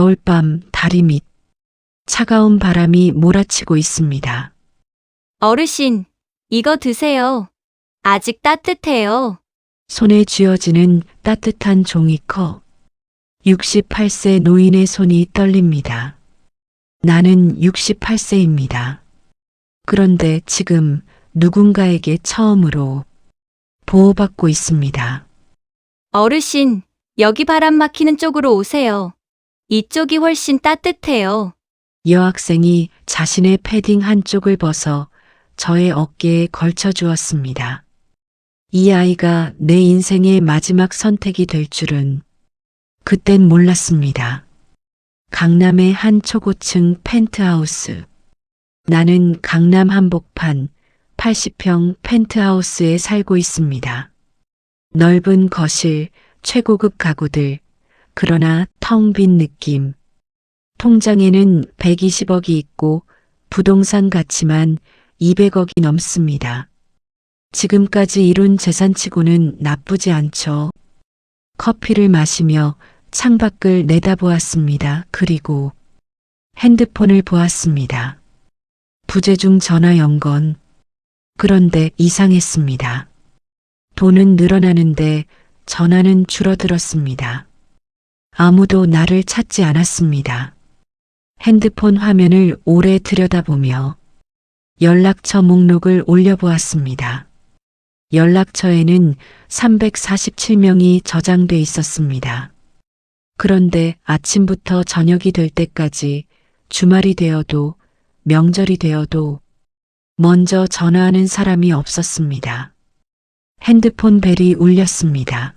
겨울밤 다리 밑 차가운 바람이 몰아치고 있습니다. 어르신, 이거 드세요. 아직 따뜻해요. 손에 쥐어지는 따뜻한 종이컵. 68세 노인의 손이 떨립니다. 나는 68세입니다. 그런데 지금 누군가에게 처음으로 보호받고 있습니다. 어르신, 여기 바람 막히는 쪽으로 오세요. 이쪽이 훨씬 따뜻해요. 여학생이 자신의 패딩 한쪽을 벗어 저의 어깨에 걸쳐 주었습니다. 이 아이가 내 인생의 마지막 선택이 될 줄은 그땐 몰랐습니다. 강남의 한 초고층 펜트하우스. 나는 강남 한복판 80평 펜트하우스에 살고 있습니다. 넓은 거실, 최고급 가구들, 그러나 텅 빈 느낌. 통장에는 120억이 있고 부동산 가치만 200억이 넘습니다. 지금까지 이룬 재산치고는 나쁘지 않죠. 커피를 마시며 창밖을 내다보았습니다. 그리고 핸드폰을 보았습니다. 부재중 전화 연건. 그런데 이상했습니다. 돈은 늘어나는데 전화는 줄어들었습니다. 아무도 나를 찾지 않았습니다. 핸드폰 화면을 오래 들여다보며 연락처 목록을 올려보았습니다. 연락처에는 347명이 저장돼 있었습니다. 그런데 아침부터 저녁이 될 때까지 주말이 되어도 명절이 되어도 먼저 전화하는 사람이 없었습니다. 핸드폰 벨이 울렸습니다.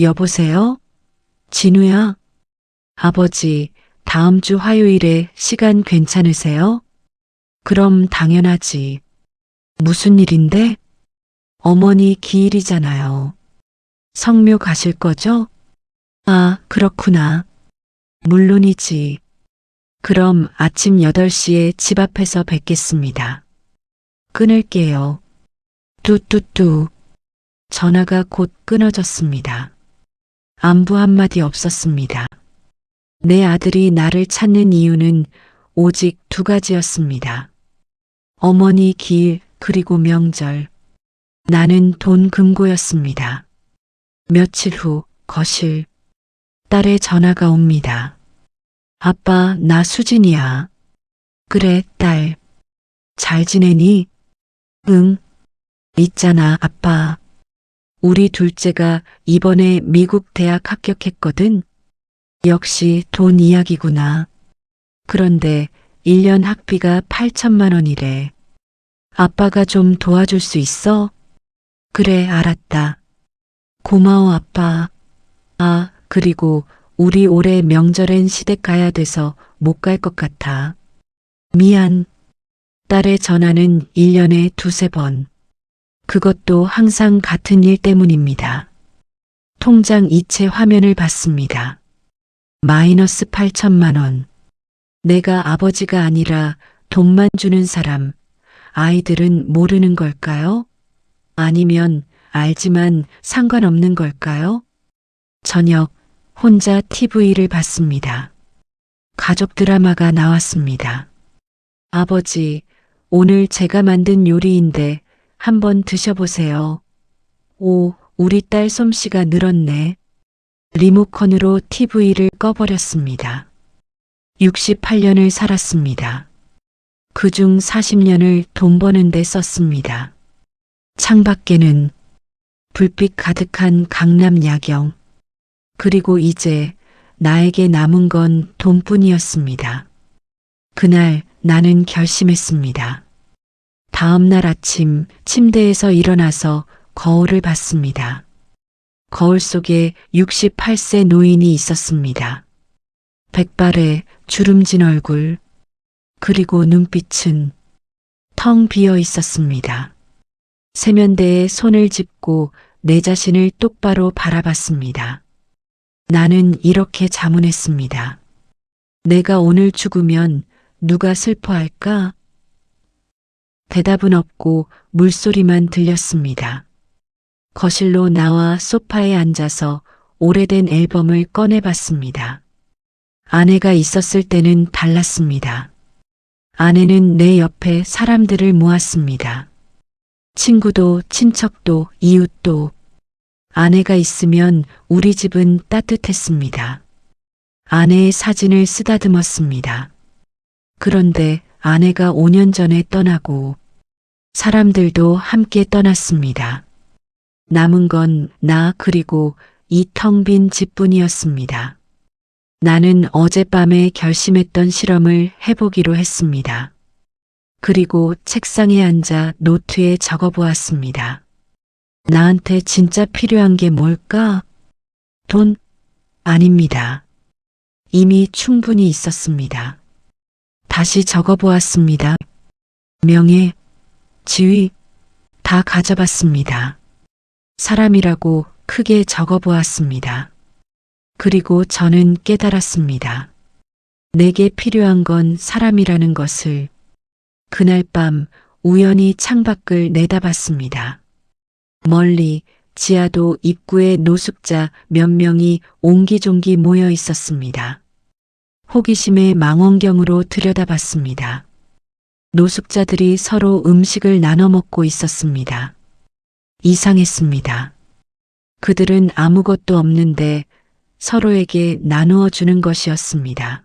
여보세요? 진우야? 아버지, 다음 주 화요일에 시간 괜찮으세요? 그럼 당연하지. 무슨 일인데? 어머니 기일이잖아요. 성묘 가실 거죠? 아, 그렇구나. 물론이지. 그럼 아침 8시에 집 앞에서 뵙겠습니다. 끊을게요. 뚜뚜뚜. 전화가 곧 끊어졌습니다. 안부 한마디 없었습니다. 내 아들이 나를 찾는 이유는 오직 두 가지였습니다. 어머니 기일 그리고 명절. 나는 돈 금고였습니다. 며칠 후 거실. 딸의 전화가 옵니다. 아빠, 나 수진이야. 그래, 딸. 잘 지내니? 응. 있잖아, 아빠. 우리 둘째가 이번에 미국 대학 합격했거든. 역시 돈 이야기구나. 그런데 1년 학비가 8천만 원이래. 아빠가 좀 도와줄 수 있어? 그래, 알았다. 고마워, 아빠. 아, 그리고 우리 올해 명절엔 시댁 가야 돼서 못 갈 것 같아. 미안. 딸의 전화는 1년에 두세 번. 그것도 항상 같은 일 때문입니다. 통장 이체 화면을 봤습니다. 마이너스 8천만 원. 내가 아버지가 아니라 돈만 주는 사람, 아이들은 모르는 걸까요? 아니면 알지만 상관없는 걸까요? 저녁 혼자 TV를 봤습니다. 가족 드라마가 나왔습니다. 아버지, 오늘 제가 만든 요리인데 한번 드셔보세요. 오, 우리 딸 솜씨가 늘었네. 리모컨으로 TV를 꺼버렸습니다. 68년을 살았습니다. 그중 40년을 돈 버는 데 썼습니다. 창밖에는 불빛 가득한 강남 야경. 그리고 이제 나에게 남은 건 돈뿐이었습니다. 그날 나는 결심했습니다. 다음 날 아침 침대에서 일어나서 거울을 봤습니다. 거울 속에 68세 노인이 있었습니다. 백발에 주름진 얼굴, 그리고 눈빛은 텅 비어 있었습니다. 세면대에 손을 짚고 내 자신을 똑바로 바라봤습니다. 나는 이렇게 자문했습니다. 내가 오늘 죽으면 누가 슬퍼할까? 대답은 없고 물소리만 들렸습니다. 거실로 나와 소파에 앉아서 오래된 앨범을 꺼내봤습니다. 아내가 있었을 때는 달랐습니다. 아내는 내 옆에 사람들을 모았습니다. 친구도, 친척도, 이웃도. 아내가 있으면 우리 집은 따뜻했습니다. 아내의 사진을 쓰다듬었습니다. 그런데 아내가 5년 전에 떠나고 사람들도 함께 떠났습니다. 남은 건 나 그리고 이 텅 빈 집뿐이었습니다. 나는 어젯밤에 결심했던 실험을 해보기로 했습니다. 그리고 책상에 앉아 노트에 적어보았습니다. 나한테 진짜 필요한 게 뭘까? 돈? 아닙니다. 이미 충분히 있었습니다. 다시 적어보았습니다. 명예, 지위, 다 가져봤습니다. 사람이라고 크게 적어보았습니다. 그리고 저는 깨달았습니다. 내게 필요한 건 사람이라는 것을. 그날 밤 우연히 창밖을 내다봤습니다. 멀리 지하도 입구에 노숙자 몇 명이 옹기종기 모여 있었습니다. 호기심에 망원경으로 들여다봤습니다. 노숙자들이 서로 음식을 나눠 먹고 있었습니다. 이상했습니다. 그들은 아무것도 없는데 서로에게 나누어 주는 것이었습니다.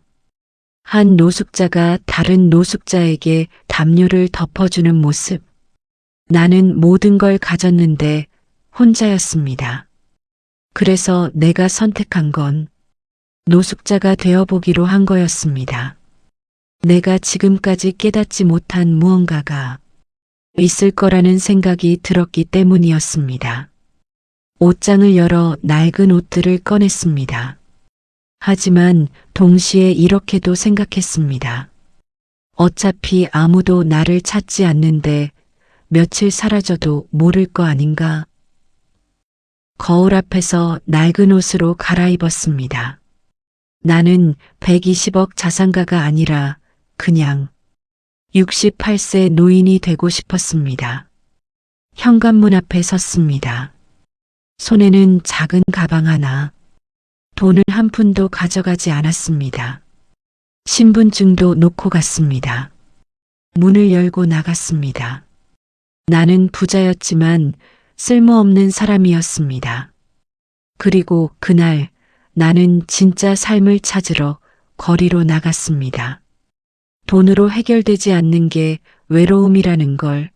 한 노숙자가 다른 노숙자에게 담요를 덮어주는 모습. 나는 모든 걸 가졌는데 혼자였습니다. 그래서 내가 선택한 건 노숙자가 되어보기로 한 거였습니다. 내가 지금까지 깨닫지 못한 무언가가 있을 거라는 생각이 들었기 때문이었습니다. 옷장을 열어 낡은 옷들을 꺼냈습니다. 하지만 동시에 이렇게도 생각했습니다. 어차피 아무도 나를 찾지 않는데 며칠 사라져도 모를 거 아닌가? 거울 앞에서 낡은 옷으로 갈아입었습니다. 나는 120억 자산가가 아니라 그냥 68세 노인이 되고 싶었습니다. 현관문 앞에 섰습니다. 손에는 작은 가방 하나, 돈을 한 푼도 가져가지 않았습니다. 신분증도 놓고 갔습니다. 문을 열고 나갔습니다. 나는 부자였지만 쓸모없는 사람이었습니다. 그리고 그날 나는 진짜 삶을 찾으러 거리로 나갔습니다. 돈으로 해결되지 않는 게 외로움이라는 걸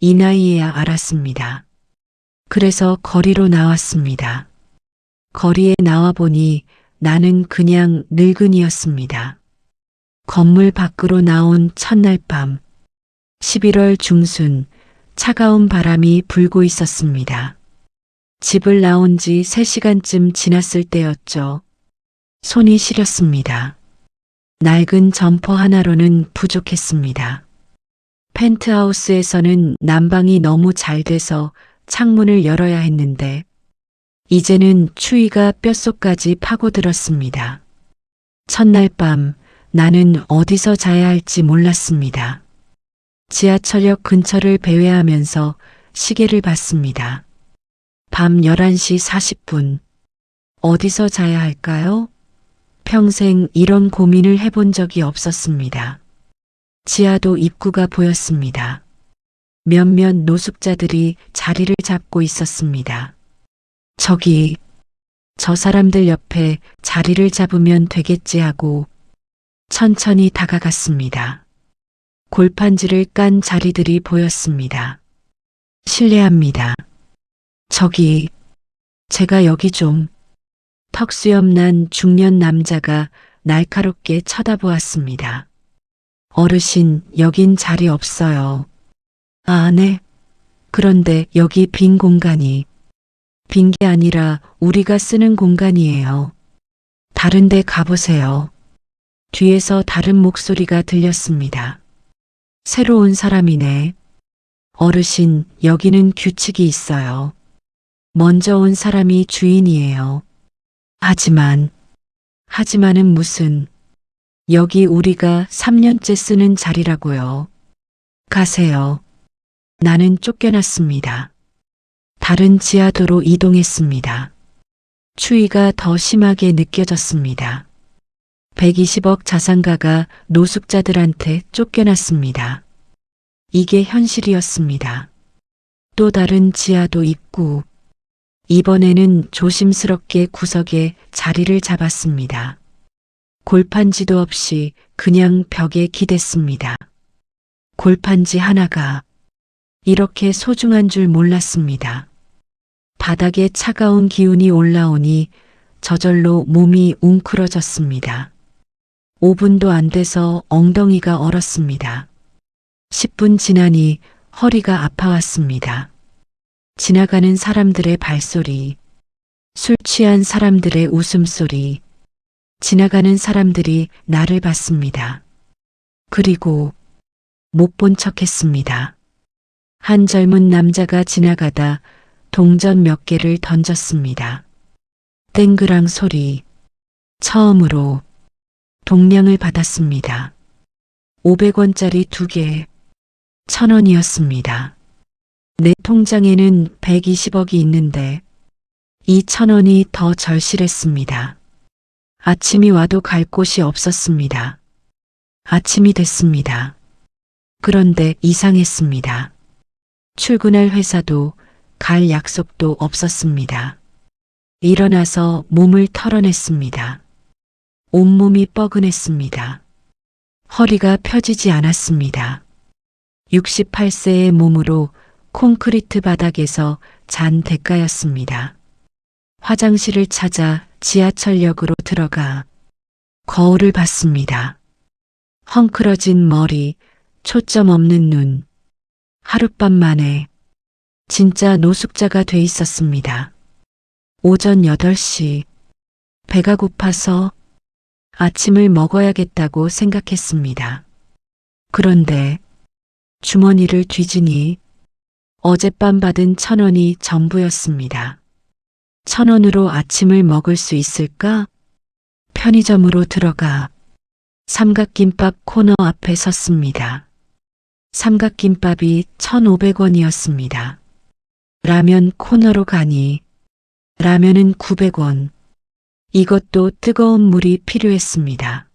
이 나이에야 알았습니다. 그래서 거리로 나왔습니다. 거리에 나와보니 나는 그냥 늙은이였습니다. 건물 밖으로 나온 첫날 밤, 11월 중순, 차가운 바람이 불고 있었습니다. 집을 나온 지 3시간쯤 지났을 때였죠. 손이 시렸습니다. 낡은 점퍼 하나로는 부족했습니다. 펜트하우스에서는 난방이 너무 잘 돼서 창문을 열어야 했는데 이제는 추위가 뼛속까지 파고들었습니다. 첫날 밤 나는 어디서 자야 할지 몰랐습니다. 지하철역 근처를 배회하면서 시계를 봤습니다. 밤 11시 40분. 어디서 자야 할까요? 평생 이런 고민을 해본 적이 없었습니다. 지하도 입구가 보였습니다. 몇몇 노숙자들이 자리를 잡고 있었습니다. 저기, 저 사람들 옆에 자리를 잡으면 되겠지 하고 천천히 다가갔습니다. 골판지를 깐 자리들이 보였습니다. 실례합니다. 저기, 제가 여기 좀. 턱수염 난 중년 남자가 날카롭게 쳐다보았습니다. 어르신, 여긴 자리 없어요. 아, 네. 그런데 여기 빈 공간이. 빈 게 아니라 우리가 쓰는 공간이에요. 다른 데 가보세요. 뒤에서 다른 목소리가 들렸습니다. 새로운 사람이네. 어르신, 여기는 규칙이 있어요. 먼저 온 사람이 주인이에요. 하지만은 무슨, 여기 우리가 3년째 쓰는 자리라고요. 가세요. 나는 쫓겨났습니다. 다른 지하도로 이동했습니다. 추위가 더 심하게 느껴졌습니다. 120억 자산가가 노숙자들한테 쫓겨났습니다. 이게 현실이었습니다. 또 다른 지하도 있고, 이번에는 조심스럽게 구석에 자리를 잡았습니다. 골판지도 없이 그냥 벽에 기댔습니다. 골판지 하나가 이렇게 소중한 줄 몰랐습니다. 바닥에 차가운 기운이 올라오니 저절로 몸이 웅크러졌습니다. 5분도 안 돼서 엉덩이가 얼었습니다. 10분 지나니 허리가 아파왔습니다. 지나가는 사람들의 발소리, 술 취한 사람들의 웃음소리, 지나가는 사람들이 나를 봤습니다. 그리고 못 본 척했습니다. 한 젊은 남자가 지나가다 동전 몇 개를 던졌습니다. 땡그랑 소리, 처음으로 동량을 받았습니다. 500원짜리 2개, 1,000원이었습니다. 내 통장에는 120억이 있는데 이 1,000원이 더 절실했습니다. 아침이 와도 갈 곳이 없었습니다. 아침이 됐습니다. 그런데 이상했습니다. 출근할 회사도 갈 약속도 없었습니다. 일어나서 몸을 털어냈습니다. 온몸이 뻐근했습니다. 허리가 펴지지 않았습니다. 68세의 몸으로 콘크리트 바닥에서 잔 대가였습니다. 화장실을 찾아 지하철역으로 들어가 거울을 봤습니다. 헝클어진 머리, 초점 없는 눈. 하룻밤 만에 진짜 노숙자가 돼 있었습니다. 오전 8시 배가 고파서 아침을 먹어야겠다고 생각했습니다. 그런데 주머니를 뒤지니 어젯밤 받은 1,000원이 전부였습니다. 1,000원으로 아침을 먹을 수 있을까? 편의점으로 들어가 삼각김밥 코너 앞에 섰습니다. 삼각김밥이 1,500원이었습니다. 라면 코너로 가니 라면은 900원. 이것도 뜨거운 물이 필요했습니다.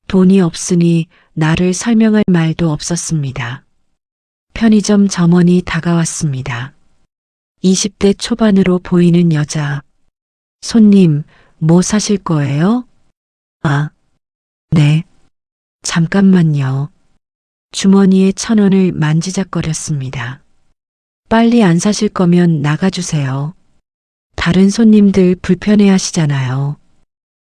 돈이 없으니 나를 설명할 말도 없었습니다. 편의점 점원이 다가왔습니다. 20대 초반으로 보이는 여자. 손님, 뭐 사실 거예요? 아, 네. 잠깐만요. 주머니에 1,000원을 만지작거렸습니다. 빨리 안 사실 거면 나가주세요. 다른 손님들 불편해하시잖아요.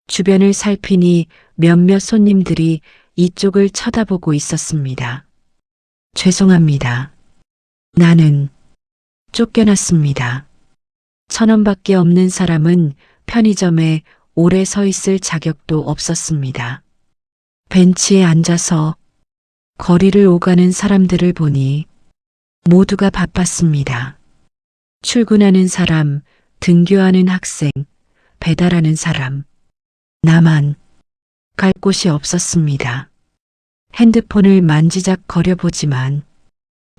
주변을 살피니 몇몇 손님들이 이쪽을 쳐다보고 있었습니다. 죄송합니다. 나는 쫓겨났습니다. 1,000원밖에 없는 사람은 편의점에 오래 서 있을 자격도 없었습니다. 벤치에 앉아서 거리를 오가는 사람들을 보니 모두가 바빴습니다. 출근하는 사람, 등교하는 학생, 배달하는 사람. 나만 갈 곳이 없었습니다. 핸드폰을 만지작거려 보지만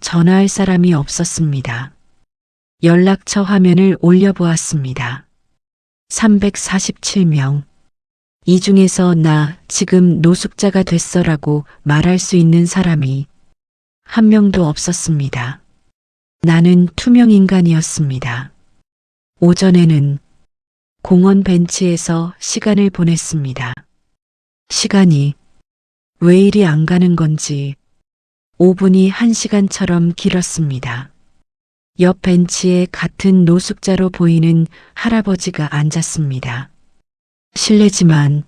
전화할 사람이 없었습니다. 연락처 화면을 올려보았습니다. 347명. 이 중에서 나 지금 노숙자가 됐어라고 말할 수 있는 사람이 한 명도 없었습니다. 나는 투명 인간이었습니다. 오전에는 공원 벤치에서 시간을 보냈습니다. 시간이 왜 이리 안 가는 건지 5분이 1시간처럼 길었습니다. 옆 벤치에 같은 노숙자로 보이는 할아버지가 앉았습니다. 실례지만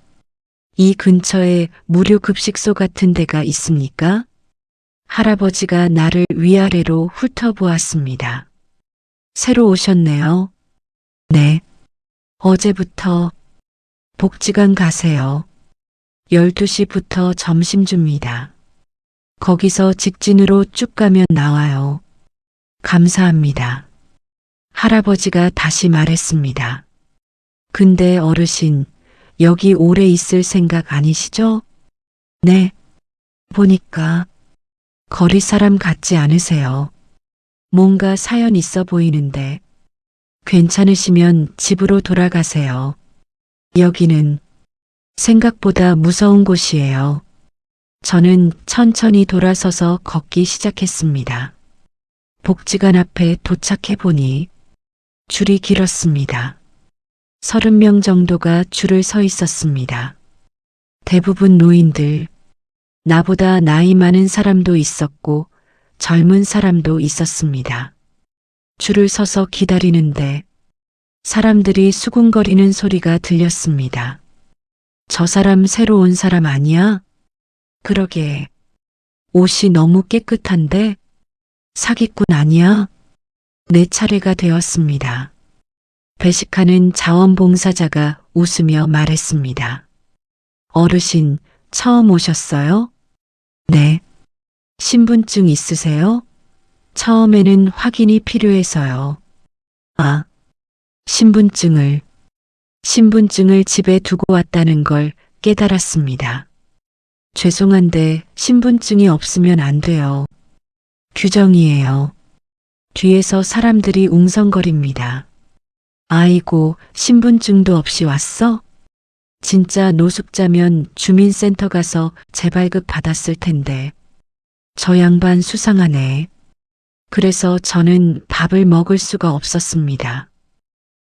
이 근처에 무료 급식소 같은 데가 있습니까? 할아버지가 나를 위아래로 훑어보았습니다. 새로 오셨네요. 네. 어제부터 복지관 가세요. 12시부터 점심 줍니다. 거기서 직진으로 쭉 가면 나와요. 감사합니다. 할아버지가 다시 말했습니다. 근데 어르신, 여기 오래 있을 생각 아니시죠? 네. 보니까 거리 사람 같지 않으세요. 뭔가 사연 있어 보이는데 괜찮으시면 집으로 돌아가세요. 여기는 생각보다 무서운 곳이에요. 저는 천천히 돌아서서 걷기 시작했습니다. 복지관 앞에 도착해 보니 줄이 길었습니다. 30명 정도가 줄을 서 있었습니다. 대부분 노인들, 나보다 나이 많은 사람도 있었고 젊은 사람도 있었습니다. 줄을 서서 기다리는데 사람들이 수군거리는 소리가 들렸습니다. 저 사람 새로 온 사람 아니야? 그러게. 옷이 너무 깨끗한데? 사기꾼 아니야? 내 차례가 되었습니다. 배식하는 자원봉사자가 웃으며 말했습니다. 어르신, 처음 오셨어요? 네. 신분증 있으세요? 처음에는 확인이 필요해서요. 아, 신분증을 집에 두고 왔다는 걸 깨달았습니다. 죄송한데 신분증이 없으면 안 돼요. 규정이에요. 뒤에서 사람들이 웅성거립니다. 아이고, 신분증도 없이 왔어? 진짜 노숙자면 주민센터 가서 재발급 받았을 텐데. 저 양반 수상하네. 그래서 저는 밥을 먹을 수가 없었습니다.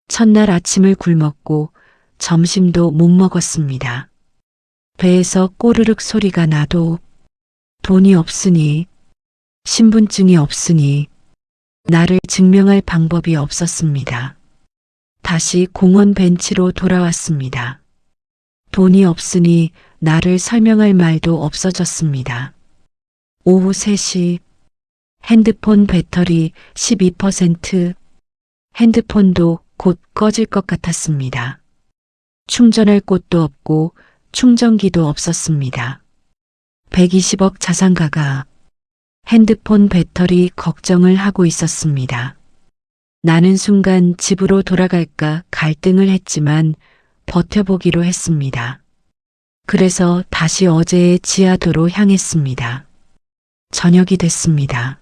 첫날 아침을 굶었고 점심도 못 먹었습니다. 배에서 꼬르륵 소리가 나도 돈이 없으니, 신분증이 없으니 나를 증명할 방법이 없었습니다. 다시 공원 벤치로 돌아왔습니다. 돈이 없으니 나를 설명할 말도 없어졌습니다. 오후 3시, 핸드폰 배터리 12%, 핸드폰도 곧 꺼질 것 같았습니다. 충전할 곳도 없고 충전기도 없었습니다. 120억 자산가가 핸드폰 배터리 걱정을 하고 있었습니다. 나는 순간 집으로 돌아갈까 갈등을 했지만 버텨보기로 했습니다. 그래서 다시 어제의 지하도로 향했습니다. 저녁이 됐습니다.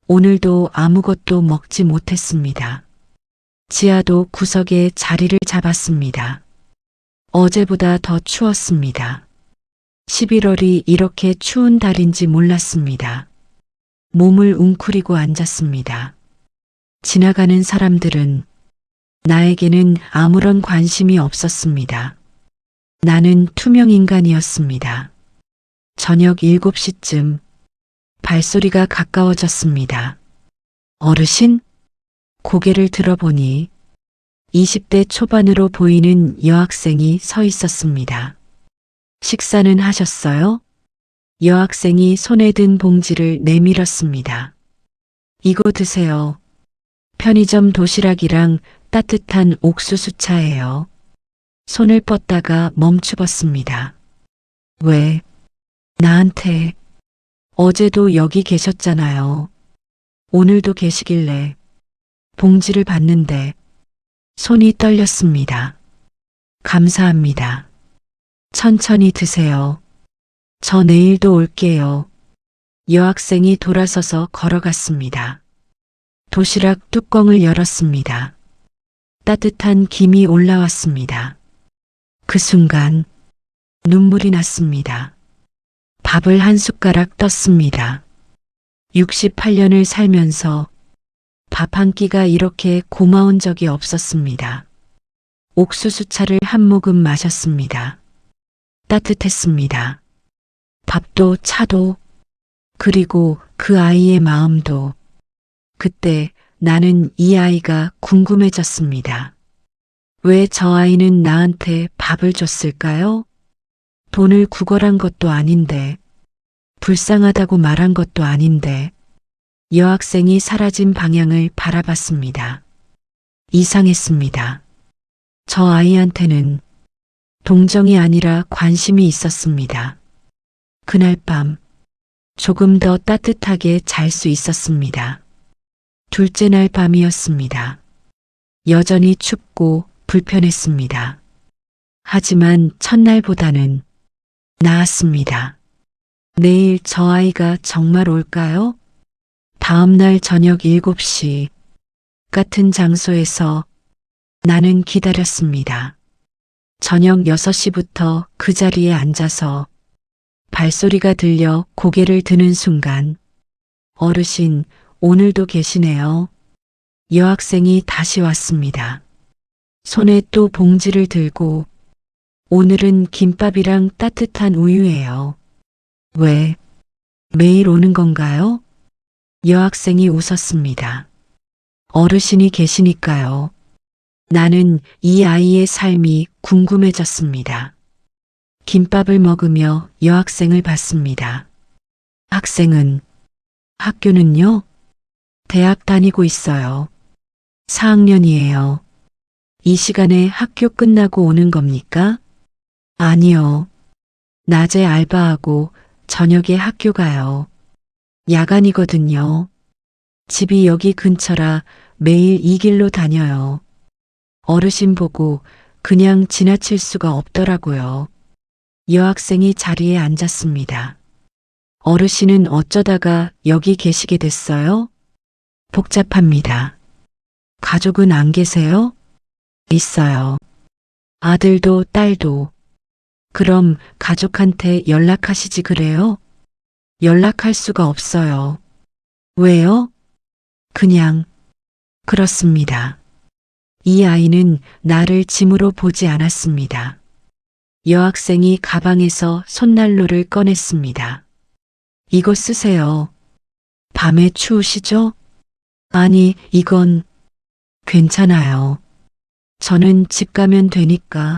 오늘도 아무것도 먹지 못했습니다. 지하도 구석에 자리를 잡았습니다. 어제보다 더 추웠습니다. 11월이 이렇게 추운 달인지 몰랐습니다. 몸을 웅크리고 앉았습니다. 지나가는 사람들은 나에게는 아무런 관심이 없었습니다. 나는 투명 인간이었습니다. 저녁 7시쯤 발소리가 가까워졌습니다. 어르신? 고개를 들어보니 20대 초반으로 보이는 여학생이 서 있었습니다. 식사는 하셨어요? 여학생이 손에 든 봉지를 내밀었습니다. 이거 드세요. 편의점 도시락이랑 따뜻한 옥수수차예요. 손을 뻗다가 멈추었습니다. 왜? 나한테. 어제도 여기 계셨잖아요. 오늘도 계시길래. 봉지를 봤는데 손이 떨렸습니다. 감사합니다. 천천히 드세요. 저 내일도 올게요. 여학생이 돌아서서 걸어갔습니다. 도시락 뚜껑을 열었습니다. 따뜻한 김이 올라왔습니다. 그 순간 눈물이 났습니다. 밥을 한 숟가락 떴습니다. 68년을 살면서 밥 한 끼가 이렇게 고마운 적이 없었습니다. 옥수수차를 한 모금 마셨습니다. 따뜻했습니다. 밥도 차도 그리고 그 아이의 마음도. 그때 나는 이 아이가 궁금해졌습니다. 왜 저 아이는 나한테 밥을 줬을까요? 돈을 구걸한 것도 아닌데, 불쌍하다고 말한 것도 아닌데, 여학생이 사라진 방향을 바라봤습니다. 이상했습니다. 저 아이한테는 동정이 아니라 관심이 있었습니다. 그날 밤 조금 더 따뜻하게 잘 수 있었습니다. 둘째 날 밤이었습니다. 여전히 춥고 불편했습니다. 하지만 첫날보다는 나았습니다. 내일 저 아이가 정말 올까요? 다음 날 저녁 7시 같은 장소에서 나는 기다렸습니다. 저녁 6시부터 그 자리에 앉아서 발소리가 들려 고개를 드는 순간 어르신, 오늘도 계시네요. 여학생이 다시 왔습니다. 손에 또 봉지를 들고 오늘은 김밥이랑 따뜻한 우유예요. 왜? 매일 오는 건가요? 여학생이 웃었습니다. 어르신이 계시니까요. 나는 이 아이의 삶이 궁금해졌습니다. 김밥을 먹으며 여학생을 봤습니다. 학생은, 학교는요? 대학 다니고 있어요. 4학년이에요. 이 시간에 학교 끝나고 오는 겁니까? 아니요. 낮에 알바하고 저녁에 학교 가요. 야간이거든요. 집이 여기 근처라 매일 이 길로 다녀요. 어르신 보고 그냥 지나칠 수가 없더라고요. 여학생이 자리에 앉았습니다. 어르신은 어쩌다가 여기 계시게 됐어요? 복잡합니다. 가족은 안 계세요? 있어요. 아들도 딸도. 그럼 가족한테 연락하시지 그래요? 연락할 수가 없어요. 왜요? 그냥 그렇습니다. 이 아이는 나를 짐으로 보지 않았습니다. 여학생이 가방에서 손난로를 꺼냈습니다. 이거 쓰세요. 밤에 추우시죠? 아니, 이건 괜찮아요. 저는 집 가면 되니까.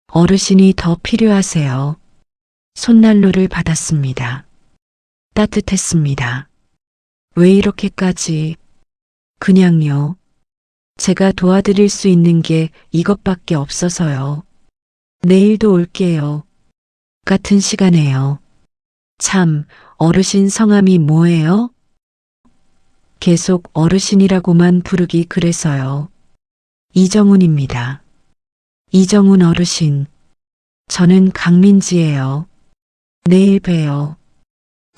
어르신이 더 필요하세요. 손난로를 받았습니다. 따뜻했습니다. 왜 이렇게까지? 그냥요. 제가 도와드릴 수 있는 게 이것밖에 없어서요. 내일도 올게요. 같은 시간에요. 참, 어르신 성함이 뭐예요? 계속 어르신이라고만 부르기 그래서요. 이정훈입니다. 이정훈 어르신. 저는 강민지예요. 내일 봬요.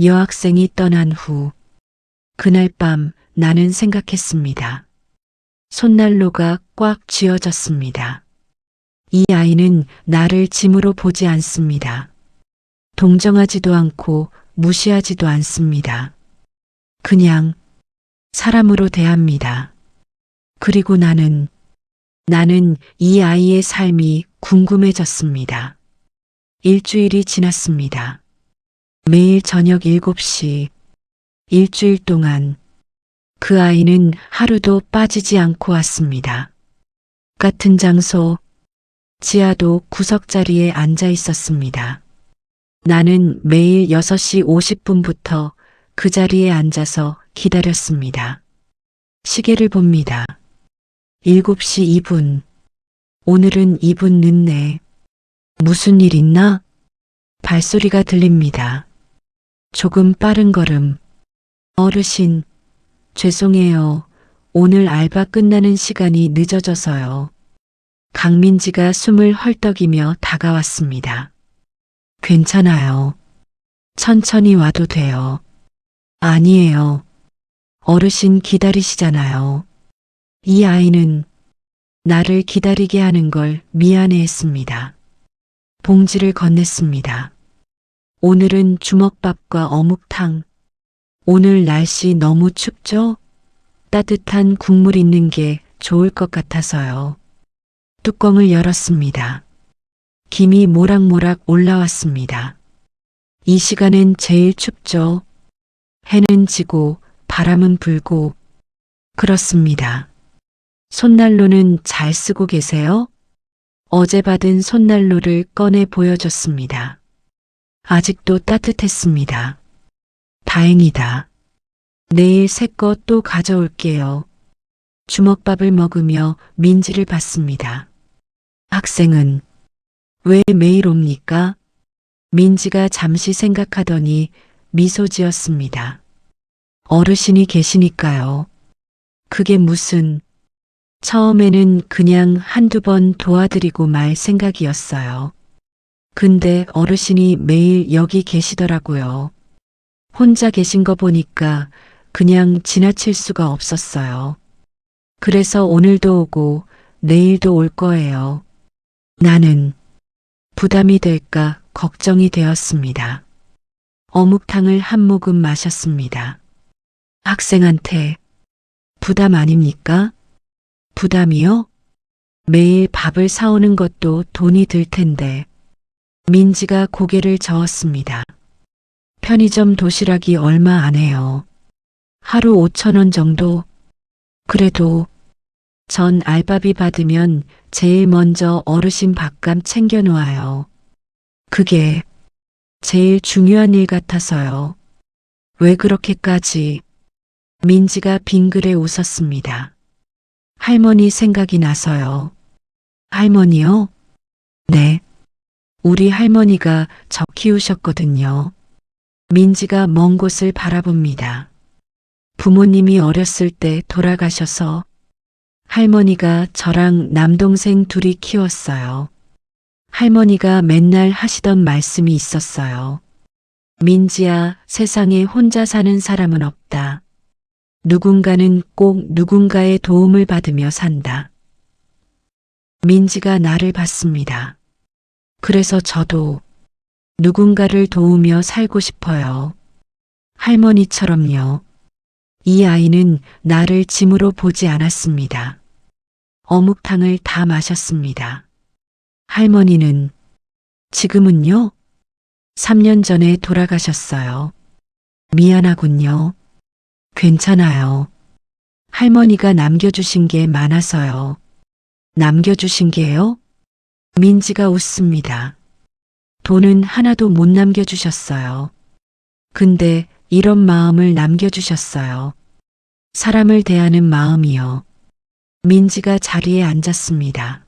여학생이 떠난 후 그날 밤 나는 생각했습니다. 손난로가 꽉 쥐어졌습니다. 이 아이는 나를 짐으로 보지 않습니다. 동정하지도 않고 무시하지도 않습니다. 그냥 사람으로 대합니다. 그리고 나는 이 아이의 삶이 궁금해졌습니다. 일주일이 지났습니다. 매일 저녁 7시, 일주일 동안 그 아이는 하루도 빠지지 않고 왔습니다. 같은 장소, 지하도 구석자리에 앉아 있었습니다. 나는 매일 6시 50분부터 그 자리에 앉아서 기다렸습니다. 시계를 봅니다. 7시 2분. 오늘은 2분 늦네. 무슨 일 있나? 발소리가 들립니다. 조금 빠른 걸음. 어르신, 죄송해요. 오늘 알바 끝나는 시간이 늦어져서요. 강민지가 숨을 헐떡이며 다가왔습니다. 괜찮아요. 천천히 와도 돼요. 아니에요. 어르신 기다리시잖아요. 이 아이는 나를 기다리게 하는 걸 미안해했습니다. 봉지를 건넸습니다. 오늘은 주먹밥과 어묵탕. 오늘 날씨 너무 춥죠? 따뜻한 국물 있는 게 좋을 것 같아서요. 뚜껑을 열었습니다. 김이 모락모락 올라왔습니다. 이 시간엔 제일 춥죠. 해는 지고 바람은 불고. 그렇습니다. 손난로는 잘 쓰고 계세요? 어제 받은 손난로를 꺼내 보여줬습니다. 아직도 따뜻했습니다. 다행이다. 내일 새 거 또 가져올게요. 주먹밥을 먹으며 민지를 봤습니다. 학생은 왜 매일 옵니까? 민지가 잠시 생각하더니 미소 지었습니다. 어르신이 계시니까요. 그게 무슨... 처음에는 그냥 한두 번 도와드리고 말 생각이었어요. 근데 어르신이 매일 여기 계시더라고요. 혼자 계신 거 보니까 그냥 지나칠 수가 없었어요. 그래서 오늘도 오고 내일도 올 거예요. 나는 부담이 될까 걱정이 되었습니다. 어묵탕을 한 모금 마셨습니다. 학생한테 부담 아닙니까? 부담이요? 매일 밥을 사오는 것도 돈이 들 텐데. 민지가 고개를 저었습니다. 편의점 도시락이 얼마 안 해요. 하루 5,000원 정도? 그래도 전 알바비 받으면 제일 먼저 어르신 밥값 챙겨 놓아요. 그게 제일 중요한 일 같아서요. 왜 그렇게까지? 민지가 빙그레 웃었습니다. 할머니 생각이 나서요. 할머니요? 네. 우리 할머니가 저 키우셨거든요. 민지가 먼 곳을 바라봅니다. 부모님이 어렸을 때 돌아가셔서 할머니가 저랑 남동생 둘이 키웠어요. 할머니가 맨날 하시던 말씀이 있었어요. 민지야, 세상에 혼자 사는 사람은 없다. 누군가는 꼭 누군가의 도움을 받으며 산다. 민지가 나를 봤습니다. 그래서 저도 누군가를 도우며 살고 싶어요. 할머니처럼요. 이 아이는 나를 짐으로 보지 않았습니다. 어묵탕을 다 마셨습니다. 할머니는 지금은요? 3년 전에 돌아가셨어요. 미안하군요. 괜찮아요. 할머니가 남겨주신 게 많아서요. 남겨주신 게요? 민지가 웃습니다. 돈은 하나도 못 남겨주셨어요. 근데 이런 마음을 남겨주셨어요. 사람을 대하는 마음이요. 민지가 자리에 앉았습니다.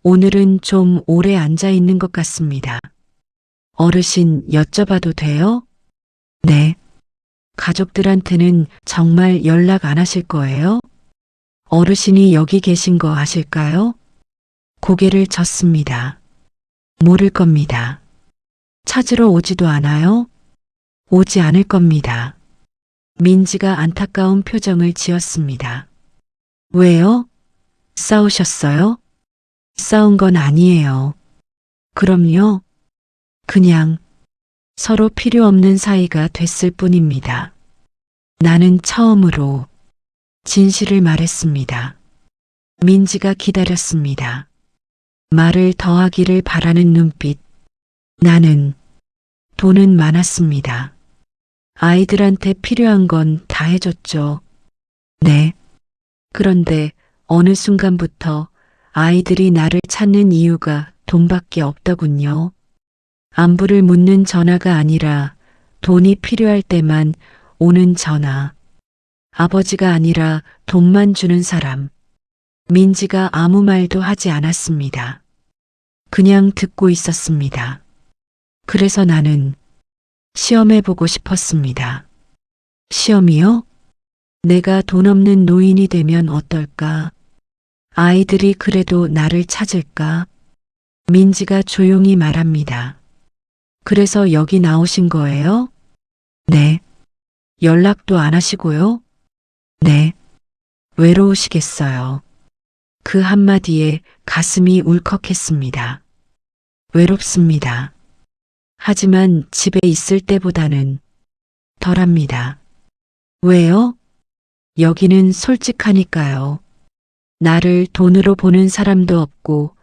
오늘은 좀 오래 앉아 있는 것 같습니다. 어르신 여쭤봐도 돼요? 네. 가족들한테는 정말 연락 안 하실 거예요? 어르신이 여기 계신 거 아실까요? 고개를 젓습니다. 모를 겁니다. 찾으러 오지도 않아요? 오지 않을 겁니다. 민지가 안타까운 표정을 지었습니다. 왜요? 싸우셨어요? 싸운 건 아니에요. 그럼요. 그냥 서로 필요 없는 사이가 됐을 뿐입니다. 나는 처음으로 진실을 말했습니다. 민지가 기다렸습니다. 말을 더하기를 바라는 눈빛. 나는 돈은 많았습니다. 아이들한테 필요한 건 다 해줬죠. 네. 그런데 어느 순간부터 아이들이 나를 찾는 이유가 돈밖에 없더군요. 안부를 묻는 전화가 아니라 돈이 필요할 때만 오는 전화. 아버지가 아니라 돈만 주는 사람. 민지가 아무 말도 하지 않았습니다. 그냥 듣고 있었습니다. 그래서 나는 시험해보고 싶었습니다. 시험이요? 내가 돈 없는 노인이 되면 어떨까? 아이들이 그래도 나를 찾을까? 민지가 조용히 말합니다. 그래서 여기 나오신 거예요? 네. 연락도 안 하시고요? 네. 외로우시겠어요. 그 한마디에 가슴이 울컥했습니다. 외롭습니다. 하지만 집에 있을 때보다는 덜합니다. 왜요? 여기는 솔직하니까요. 나를 돈으로 보는 사람도 없고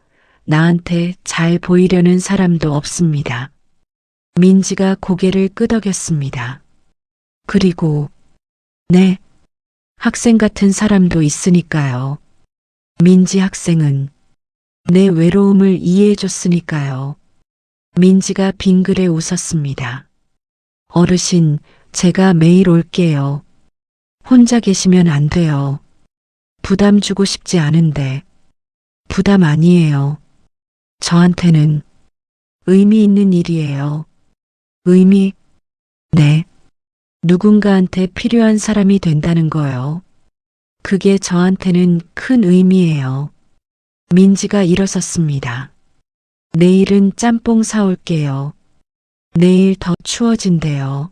나한테 잘 보이려는 사람도 없습니다. 민지가 고개를 끄덕였습니다. 그리고 네, 학생 같은 사람도 있으니까요. 민지 학생은 내 외로움을 이해해줬으니까요. 민지가 빙그레 웃었습니다. 어르신, 제가 매일 올게요. 혼자 계시면 안 돼요. 부담 주고 싶지 않은데. 부담 아니에요. 저한테는 의미 있는 일이에요. 의미? 네. 누군가한테 필요한 사람이 된다는 거요. 그게 저한테는 큰 의미예요. 민지가 일어섰습니다. 내일은 짬뽕 사올게요. 내일 더 추워진대요.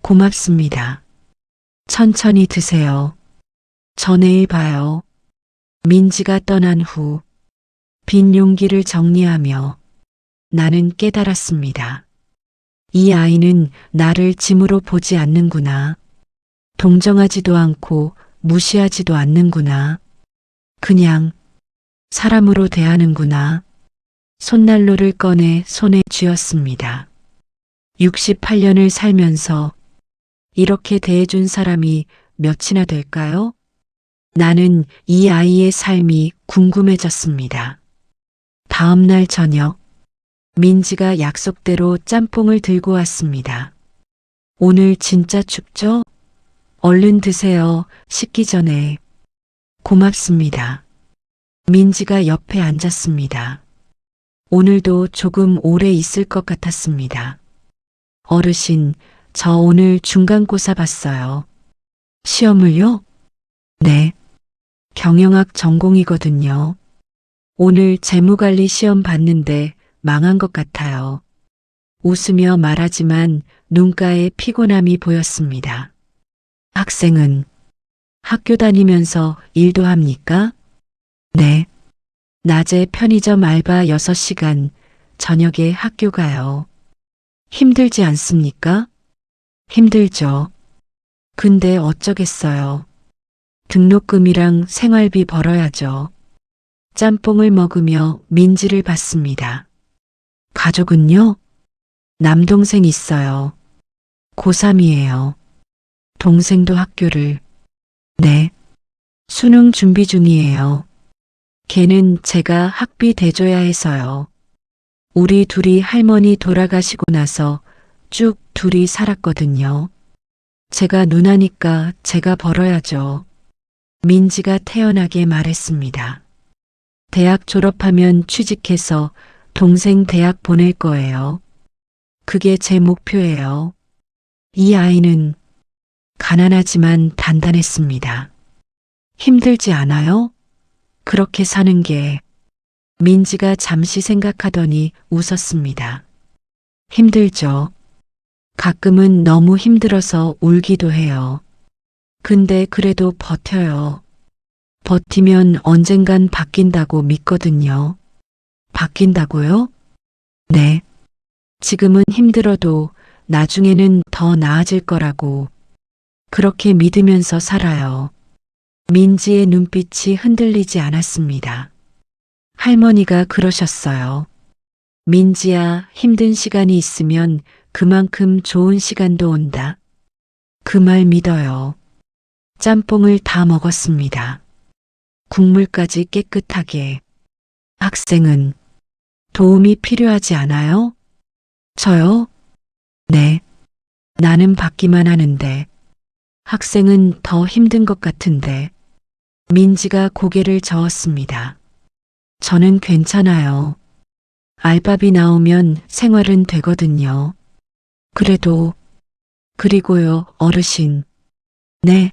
고맙습니다. 천천히 드세요. 저 내일 봐요. 민지가 떠난 후 빈 용기를 정리하며 나는 깨달았습니다. 이 아이는 나를 짐으로 보지 않는구나. 동정하지도 않고 무시하지도 않는구나. 그냥 사람으로 대하는구나. 손난로를 꺼내 손에 쥐었습니다. 68년을 살면서 이렇게 대해준 사람이 몇이나 될까요? 나는 이 아이의 삶이 궁금해졌습니다. 다음 날 저녁, 민지가 약속대로 짬뽕을 들고 왔습니다. 오늘 진짜 춥죠? 얼른 드세요. 식기 전에. 고맙습니다. 민지가 옆에 앉았습니다. 오늘도 조금 오래 있을 것 같았습니다. 어르신, 저 오늘 중간고사 봤어요. 시험을요? 네. 경영학 전공이거든요. 오늘 재무관리 시험 봤는데 망한 것 같아요. 웃으며 말하지만 눈가에 피곤함이 보였습니다. 학생은 학교 다니면서 일도 합니까? 네. 낮에 편의점 알바 6시간, 저녁에 학교 가요. 힘들지 않습니까? 힘들죠. 근데 어쩌겠어요. 등록금이랑 생활비 벌어야죠. 짬뽕을 먹으며 민지를 봤습니다. 가족은요? 남동생 있어요. 고3이에요. 동생도 학교를. 네. 수능 준비 중이에요. 걔는 제가 학비 대줘야 해서요. 우리 둘이 할머니 돌아가시고 나서 쭉 둘이 살았거든요. 제가 누나니까 제가 벌어야죠. 민지가 태연하게 말했습니다. 대학 졸업하면 취직해서 동생 대학 보낼 거예요. 그게 제 목표예요. 이 아이는 가난하지만 단단했습니다. 힘들지 않아요? 그렇게 사는 게. 민지가 잠시 생각하더니 웃었습니다. 힘들죠. 가끔은 너무 힘들어서 울기도 해요. 근데 그래도 버텨요. 버티면 언젠간 바뀐다고 믿거든요. 바뀐다고요? 네. 지금은 힘들어도 나중에는 더 나아질 거라고. 그렇게 믿으면서 살아요. 민지의 눈빛이 흔들리지 않았습니다. 할머니가 그러셨어요. 민지야, 힘든 시간이 있으면 그만큼 좋은 시간도 온다. 그 말 믿어요. 짬뽕을 다 먹었습니다. 국물까지 깨끗하게. 학생은 도움이 필요하지 않아요? 저요? 네. 나는 받기만 하는데. 학생은 더 힘든 것 같은데. 민지가 고개를 저었습니다. 저는 괜찮아요. 알바비 나오면 생활은 되거든요. 그리고요, 어르신. 네.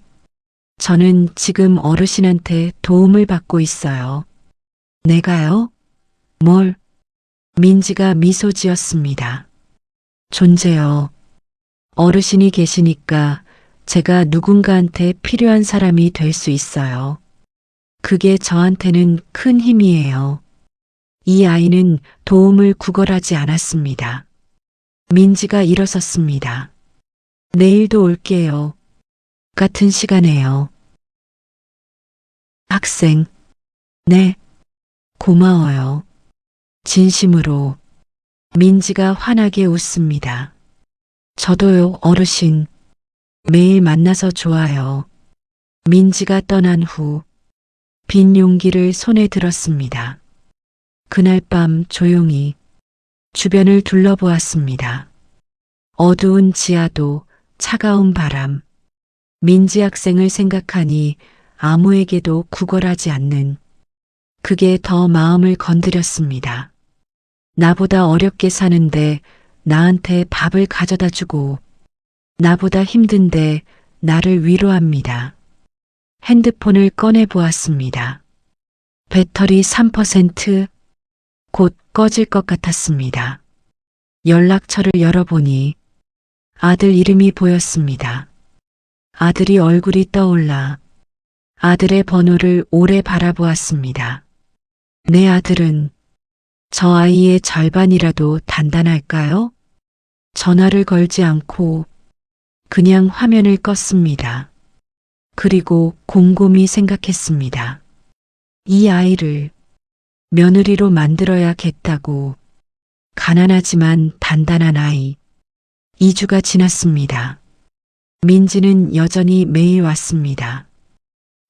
저는 지금 어르신한테 도움을 받고 있어요. 내가요? 뭘? 민지가 미소 지었습니다. 존재요. 어르신이 계시니까 제가 누군가한테 필요한 사람이 될 수 있어요. 그게 저한테는 큰 힘이에요. 이 아이는 도움을 구걸하지 않았습니다. 민지가 일어섰습니다. 내일도 올게요. 같은 시간에요. 학생. 네. 고마워요. 진심으로. 민지가 환하게 웃습니다. 저도요, 어르신. 매일 만나서 좋아요. 민지가 떠난 후 빈 용기를 손에 들었습니다. 그날 밤 조용히 주변을 둘러보았습니다. 어두운 지하도, 차가운 바람. 민지 학생을 생각하니 아무에게도 구걸하지 않는, 그게 더 마음을 건드렸습니다. 나보다 어렵게 사는데 나한테 밥을 가져다 주고, 나보다 힘든데 나를 위로합니다. 핸드폰을 꺼내 보았습니다. 배터리 3%, 곧 꺼질 것 같았습니다. 연락처를 열어보니 아들 이름이 보였습니다. 아들이 얼굴이 떠올라 아들의 번호를 오래 바라보았습니다. 내 아들은 저 아이의 절반이라도 단단할까요? 전화를 걸지 않고 그냥 화면을 껐습니다. 그리고 곰곰이 생각했습니다. 이 아이를 며느리로 만들어야겠다고. 가난하지만 단단한 아이. 2주가 지났습니다. 민지는 여전히 매일 왔습니다.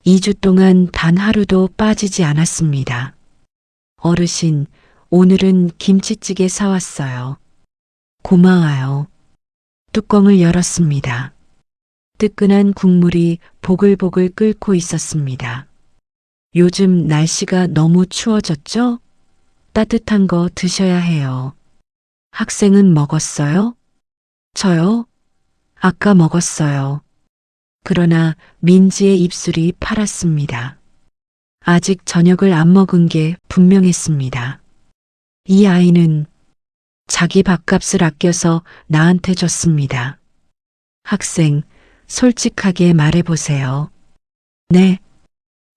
2주 동안 단 하루도 빠지지 않았습니다. 어르신, 오늘은 김치찌개 사왔어요. 고마워요. 뚜껑을 열었습니다. 뜨끈한 국물이 보글보글 끓고 있었습니다. 요즘 날씨가 너무 추워졌죠? 따뜻한 거 드셔야 해요. 학생은 먹었어요? 저요? 아까 먹었어요. 그러나 민지의 입술이 파랗습니다. 아직 저녁을 안 먹은 게 분명했습니다. 이 아이는 자기 밥값을 아껴서 나한테 줬습니다. 학생, 솔직하게 말해보세요. 네.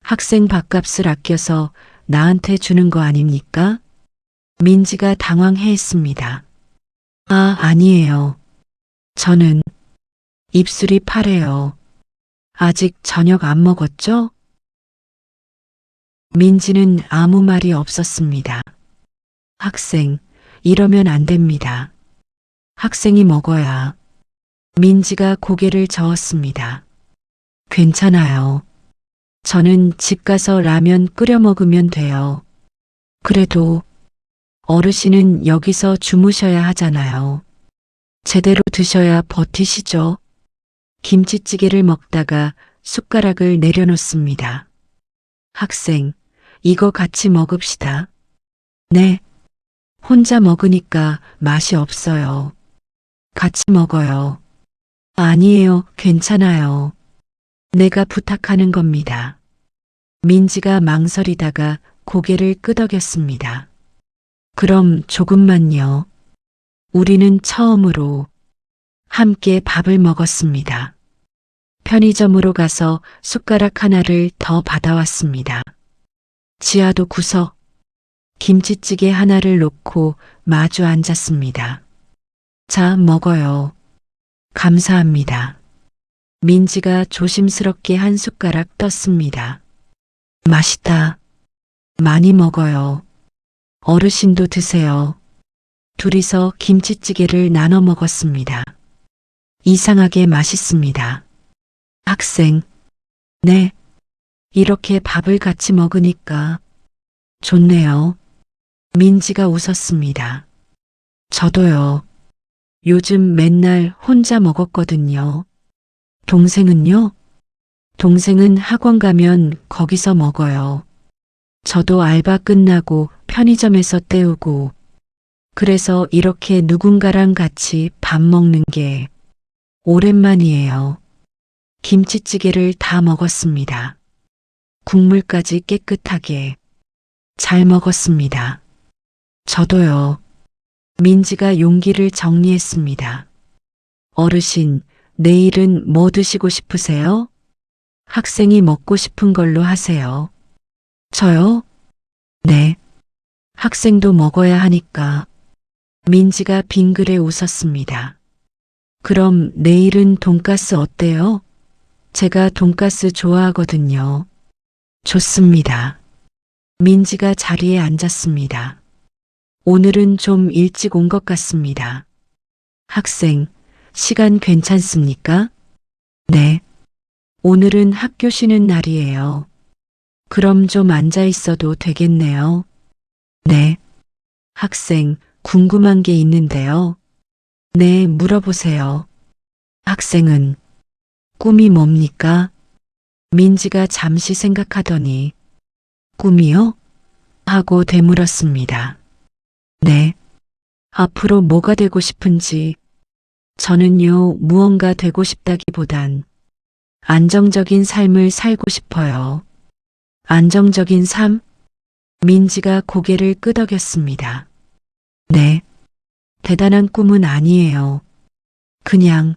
학생 밥값을 아껴서 나한테 주는 거 아닙니까? 민지가 당황해 했습니다. 아, 아니에요. 저는 입술이 파래요. 아직 저녁 안 먹었죠? 민지는 아무 말이 없었습니다. 학생, 이러면 안 됩니다. 학생이 먹어야. 민지가 고개를 저었습니다. 괜찮아요. 저는 집 가서 라면 끓여 먹으면 돼요. 그래도 어르신은 여기서 주무셔야 하잖아요. 제대로 드셔야 버티시죠. 김치찌개를 먹다가 숟가락을 내려놓습니다. 학생, 이거 같이 먹읍시다. 네. 혼자 먹으니까 맛이 없어요. 같이 먹어요. 아니에요, 괜찮아요. 내가 부탁하는 겁니다. 민지가 망설이다가 고개를 끄덕였습니다. 그럼 조금만요. 우리는 처음으로 함께 밥을 먹었습니다. 편의점으로 가서 숟가락 하나를 더 받아왔습니다. 지아도 구석 김치찌개 하나를 놓고 마주 앉았습니다. 자, 먹어요. 감사합니다. 민지가 조심스럽게 한 숟가락 떴습니다. 맛있다. 많이 먹어요. 어르신도 드세요. 둘이서 김치찌개를 나눠 먹었습니다. 이상하게 맛있습니다. 학생, 네. 이렇게 밥을 같이 먹으니까 좋네요. 민지가 웃었습니다. 저도요. 요즘 맨날 혼자 먹었거든요. 동생은요? 동생은 학원 가면 거기서 먹어요. 저도 알바 끝나고 편의점에서 때우고, 그래서 이렇게 누군가랑 같이 밥 먹는 게 오랜만이에요. 김치찌개를 다 먹었습니다. 국물까지 깨끗하게 잘 먹었습니다. 저도요. 민지가 용기를 정리했습니다. 어르신, 내일은 뭐 드시고 싶으세요? 학생이 먹고 싶은 걸로 하세요. 저요? 네. 학생도 먹어야 하니까. 민지가 빙그레 웃었습니다. 그럼 내일은 돈가스 어때요? 제가 돈가스 좋아하거든요. 좋습니다. 민지가 자리에 앉았습니다. 오늘은 좀 일찍 온 것 같습니다. 학생, 시간 괜찮습니까? 네. 오늘은 학교 쉬는 날이에요. 그럼 좀 앉아 있어도 되겠네요. 네. 학생, 궁금한 게 있는데요. 네, 물어보세요. 학생은 꿈이 뭡니까? 민지가 잠시 생각하더니 꿈이요? 하고 되물었습니다. 네. 앞으로 뭐가 되고 싶은지. 저는요, 무언가 되고 싶다기보단 안정적인 삶을 살고 싶어요. 안정적인 삶? 민지가 고개를 끄덕였습니다. 네. 대단한 꿈은 아니에요. 그냥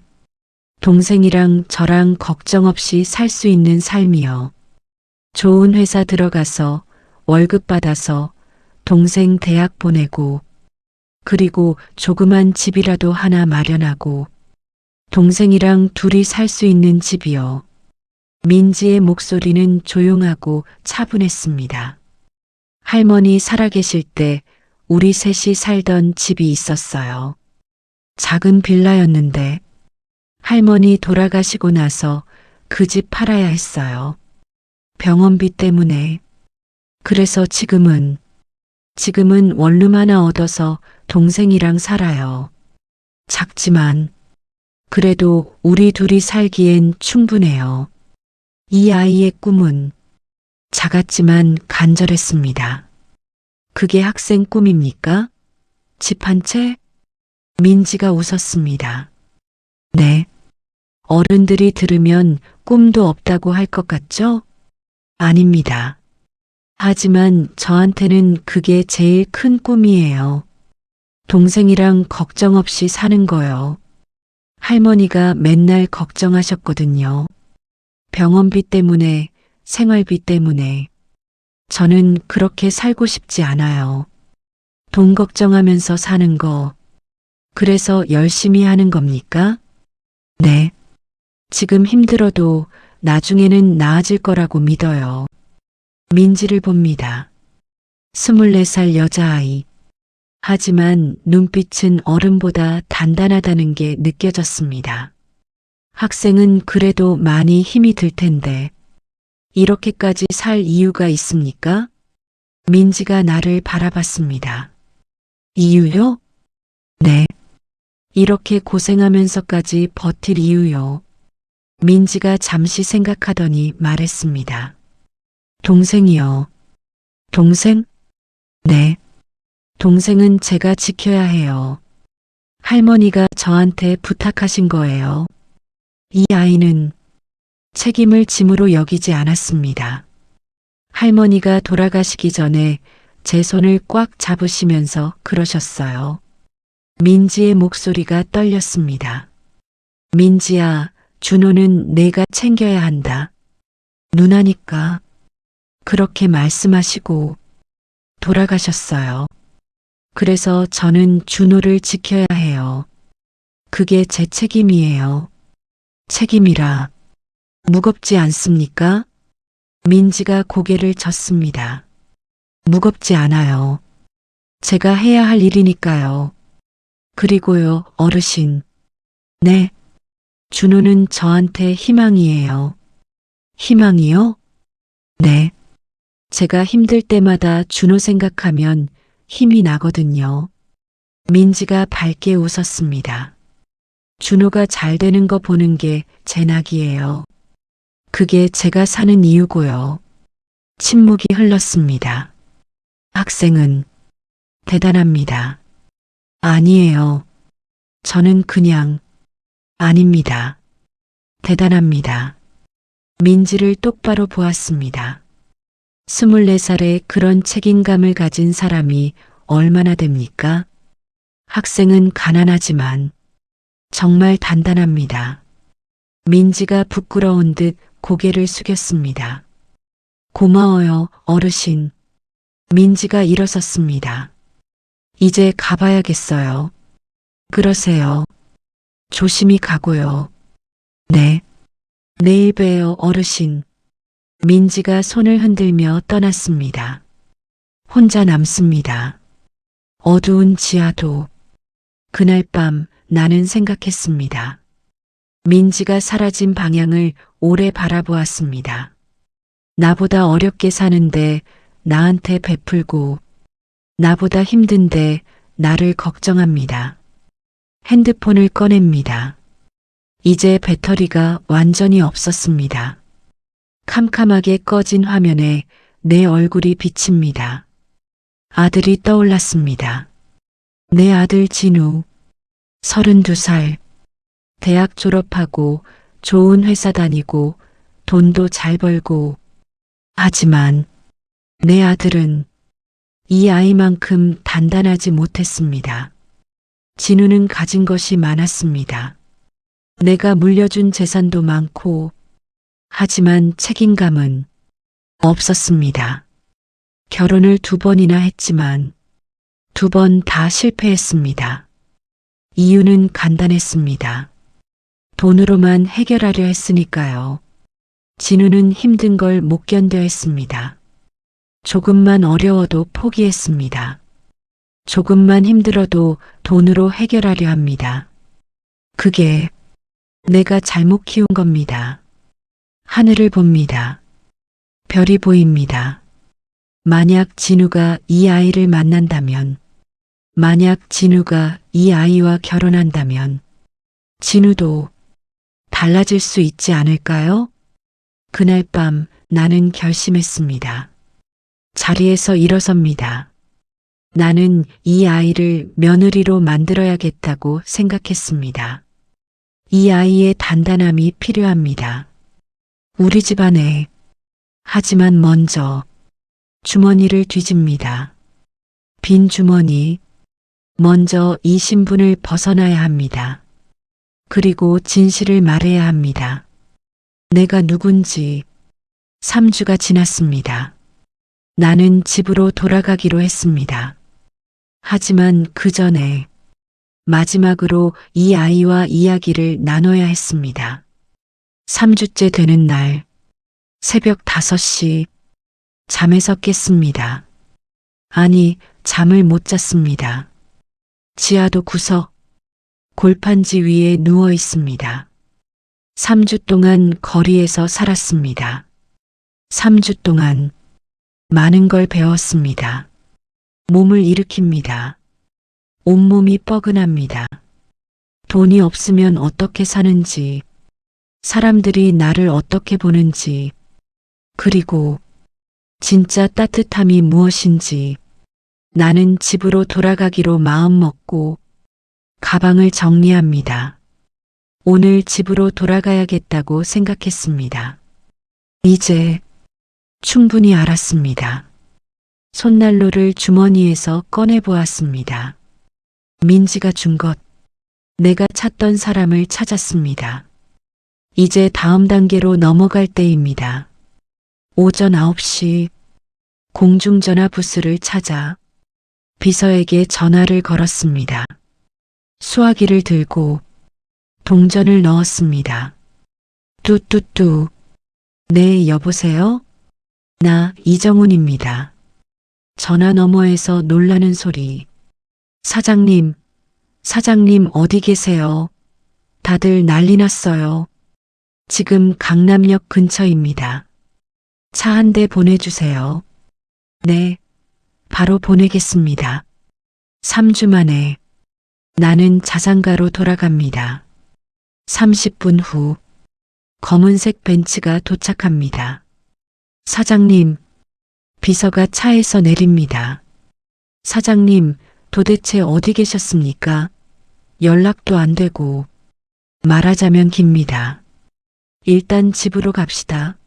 동생이랑 저랑 걱정 없이 살 수 있는 삶이요. 좋은 회사 들어가서 월급 받아서 동생 대학 보내고 그리고 조그만 집이라도 하나 마련하고 동생이랑 둘이 살 수 있는 집이요. 민지의 목소리는 조용하고 차분했습니다. 할머니 살아계실 때 우리 셋이 살던 집이 있었어요. 작은 빌라였는데 할머니 돌아가시고 나서 그 집 팔아야 했어요. 병원비 때문에. 그래서 지금은 원룸 하나 얻어서 동생이랑 살아요. 작지만 그래도 우리 둘이 살기엔 충분해요. 이 아이의 꿈은 작았지만 간절했습니다. 그게 학생 꿈입니까? 집 한 채? 민지가 웃었습니다. 네. 어른들이 들으면 꿈도 없다고 할 것 같죠? 아닙니다. 하지만 저한테는 그게 제일 큰 꿈이에요. 동생이랑 걱정 없이 사는 거요. 할머니가 맨날 걱정하셨거든요. 병원비 때문에, 생활비 때문에. 저는 그렇게 살고 싶지 않아요. 돈 걱정하면서 사는 거. 그래서 열심히 하는 겁니까? 네. 지금 힘들어도 나중에는 나아질 거라고 믿어요. 민지를 봅니다. 24살 여자아이. 하지만 눈빛은 어른보다 단단하다는 게 느껴졌습니다. 학생은 그래도 많이 힘이 들 텐데 이렇게까지 살 이유가 있습니까? 민지가 나를 바라봤습니다. 이유요? 네. 이렇게 고생하면서까지 버틸 이유요. 민지가 잠시 생각하더니 말했습니다. 동생이요. 동생? 네. 동생은 제가 지켜야 해요. 할머니가 저한테 부탁하신 거예요. 이 아이는 책임을 짐으로 여기지 않았습니다. 할머니가 돌아가시기 전에 제 손을 꽉 잡으시면서 그러셨어요. 민지의 목소리가 떨렸습니다. 민지야, 준호는 내가 챙겨야 한다. 누나니까. 그렇게 말씀하시고 돌아가셨어요. 그래서 저는 준호를 지켜야 해요. 그게 제 책임이에요. 책임이라 무겁지 않습니까? 민지가 고개를 젓습니다. 무겁지 않아요. 제가 해야 할 일이니까요. 그리고요, 어르신. 네. 준호는 저한테 희망이에요. 희망이요? 네. 제가 힘들 때마다 준호 생각하면 힘이 나거든요. 민지가 밝게 웃었습니다. 준호가 잘 되는 거 보는 게 제 낙이에요. 그게 제가 사는 이유고요. 침묵이 흘렀습니다. 학생은 대단합니다. 아니에요. 저는 그냥 아닙니다. 대단합니다. 민지를 똑바로 보았습니다. 24살에 그런 책임감을 가진 사람이 얼마나 됩니까? 학생은 가난하지만 정말 단단합니다. 민지가 부끄러운 듯 고개를 숙였습니다. 고마워요, 어르신. 민지가 일어섰습니다. 이제 가봐야겠어요. 그러세요. 조심히 가고요. 네. 내일 봬요, 어르신. 민지가 손을 흔들며 떠났습니다. 혼자 남습니다. 어두운 지하도. 그날 밤 나는 생각했습니다. 민지가 사라진 방향을 오래 바라보았습니다. 나보다 어렵게 사는데 나한테 베풀고 나보다 힘든데 나를 걱정합니다. 핸드폰을 꺼냅니다. 이제 배터리가 완전히 없었습니다. 캄캄하게 꺼진 화면에 내 얼굴이 비칩니다. 아들이 떠올랐습니다. 내 아들 진우, 32살, 대학 졸업하고 좋은 회사 다니고 돈도 잘 벌고. 하지만 내 아들은 이 아이만큼 단단하지 못했습니다. 진우는 가진 것이 많았습니다. 내가 물려준 재산도 많고, 하지만 책임감은 없었습니다. 결혼을 2번이나 했지만 2번 다 실패했습니다. 이유는 간단했습니다. 돈으로만 해결하려 했으니까요. 진우는 힘든 걸 못 견뎌 했습니다. 조금만 어려워도 포기했습니다. 조금만 힘들어도 돈으로 해결하려 합니다. 그게 내가 잘못 키운 겁니다. 하늘을 봅니다. 별이 보입니다. 만약 진우가 이 아이를 만난다면, 만약 진우가 이 아이와 결혼한다면, 진우도 달라질 수 있지 않을까요? 그날 밤 나는 결심했습니다. 자리에서 일어섭니다. 나는 이 아이를 며느리로 만들어야겠다고 생각했습니다. 이 아이의 단단함이 필요합니다. 우리 집안에. 하지만 먼저 주머니를 뒤집니다. 빈 주머니. 먼저 이 신분을 벗어나야 합니다. 그리고 진실을 말해야 합니다. 내가 누군지. 3주가 지났습니다. 나는 집으로 돌아가기로 했습니다. 하지만 그 전에 마지막으로 이 아이와 이야기를 나눠야 했습니다. 3주째 되는 날, 새벽 5시, 잠에서 깼습니다. 아니, 잠을 못 잤습니다. 지하도 구석, 골판지 위에 누워 있습니다. 3주 동안 거리에서 살았습니다. 3주 동안 많은 걸 배웠습니다. 몸을 일으킵니다. 온몸이 뻐근합니다. 돈이 없으면 어떻게 사는지, 사람들이 나를 어떻게 보는지, 그리고 진짜 따뜻함이 무엇인지. 나는 집으로 돌아가기로 마음먹고 가방을 정리합니다. 오늘 집으로 돌아가야겠다고 생각했습니다. 이제 충분히 알았습니다. 손난로를 주머니에서 꺼내보았습니다. 민지가 준 것, 내가 찾던 사람을 찾았습니다. 이제 다음 단계로 넘어갈 때입니다. 오전 9시 공중전화 부스를 찾아 비서에게 전화를 걸었습니다. 수화기를 들고 동전을 넣었습니다. 뚜뚜뚜. 네, 여보세요? 나 이정훈입니다. 전화 너머에서 놀라는 소리. 사장님, 사장님 어디 계세요? 다들 난리 났어요. 지금 강남역 근처입니다. 차 한 대 보내주세요. 네, 바로 보내겠습니다. 3주 만에 나는 자장가로 돌아갑니다. 30분 후 검은색 벤츠가 도착합니다. 사장님, 비서가 차에서 내립니다. 사장님, 도대체 어디 계셨습니까? 연락도 안 되고. 말하자면 깁니다. 일단 집으로 갑시다.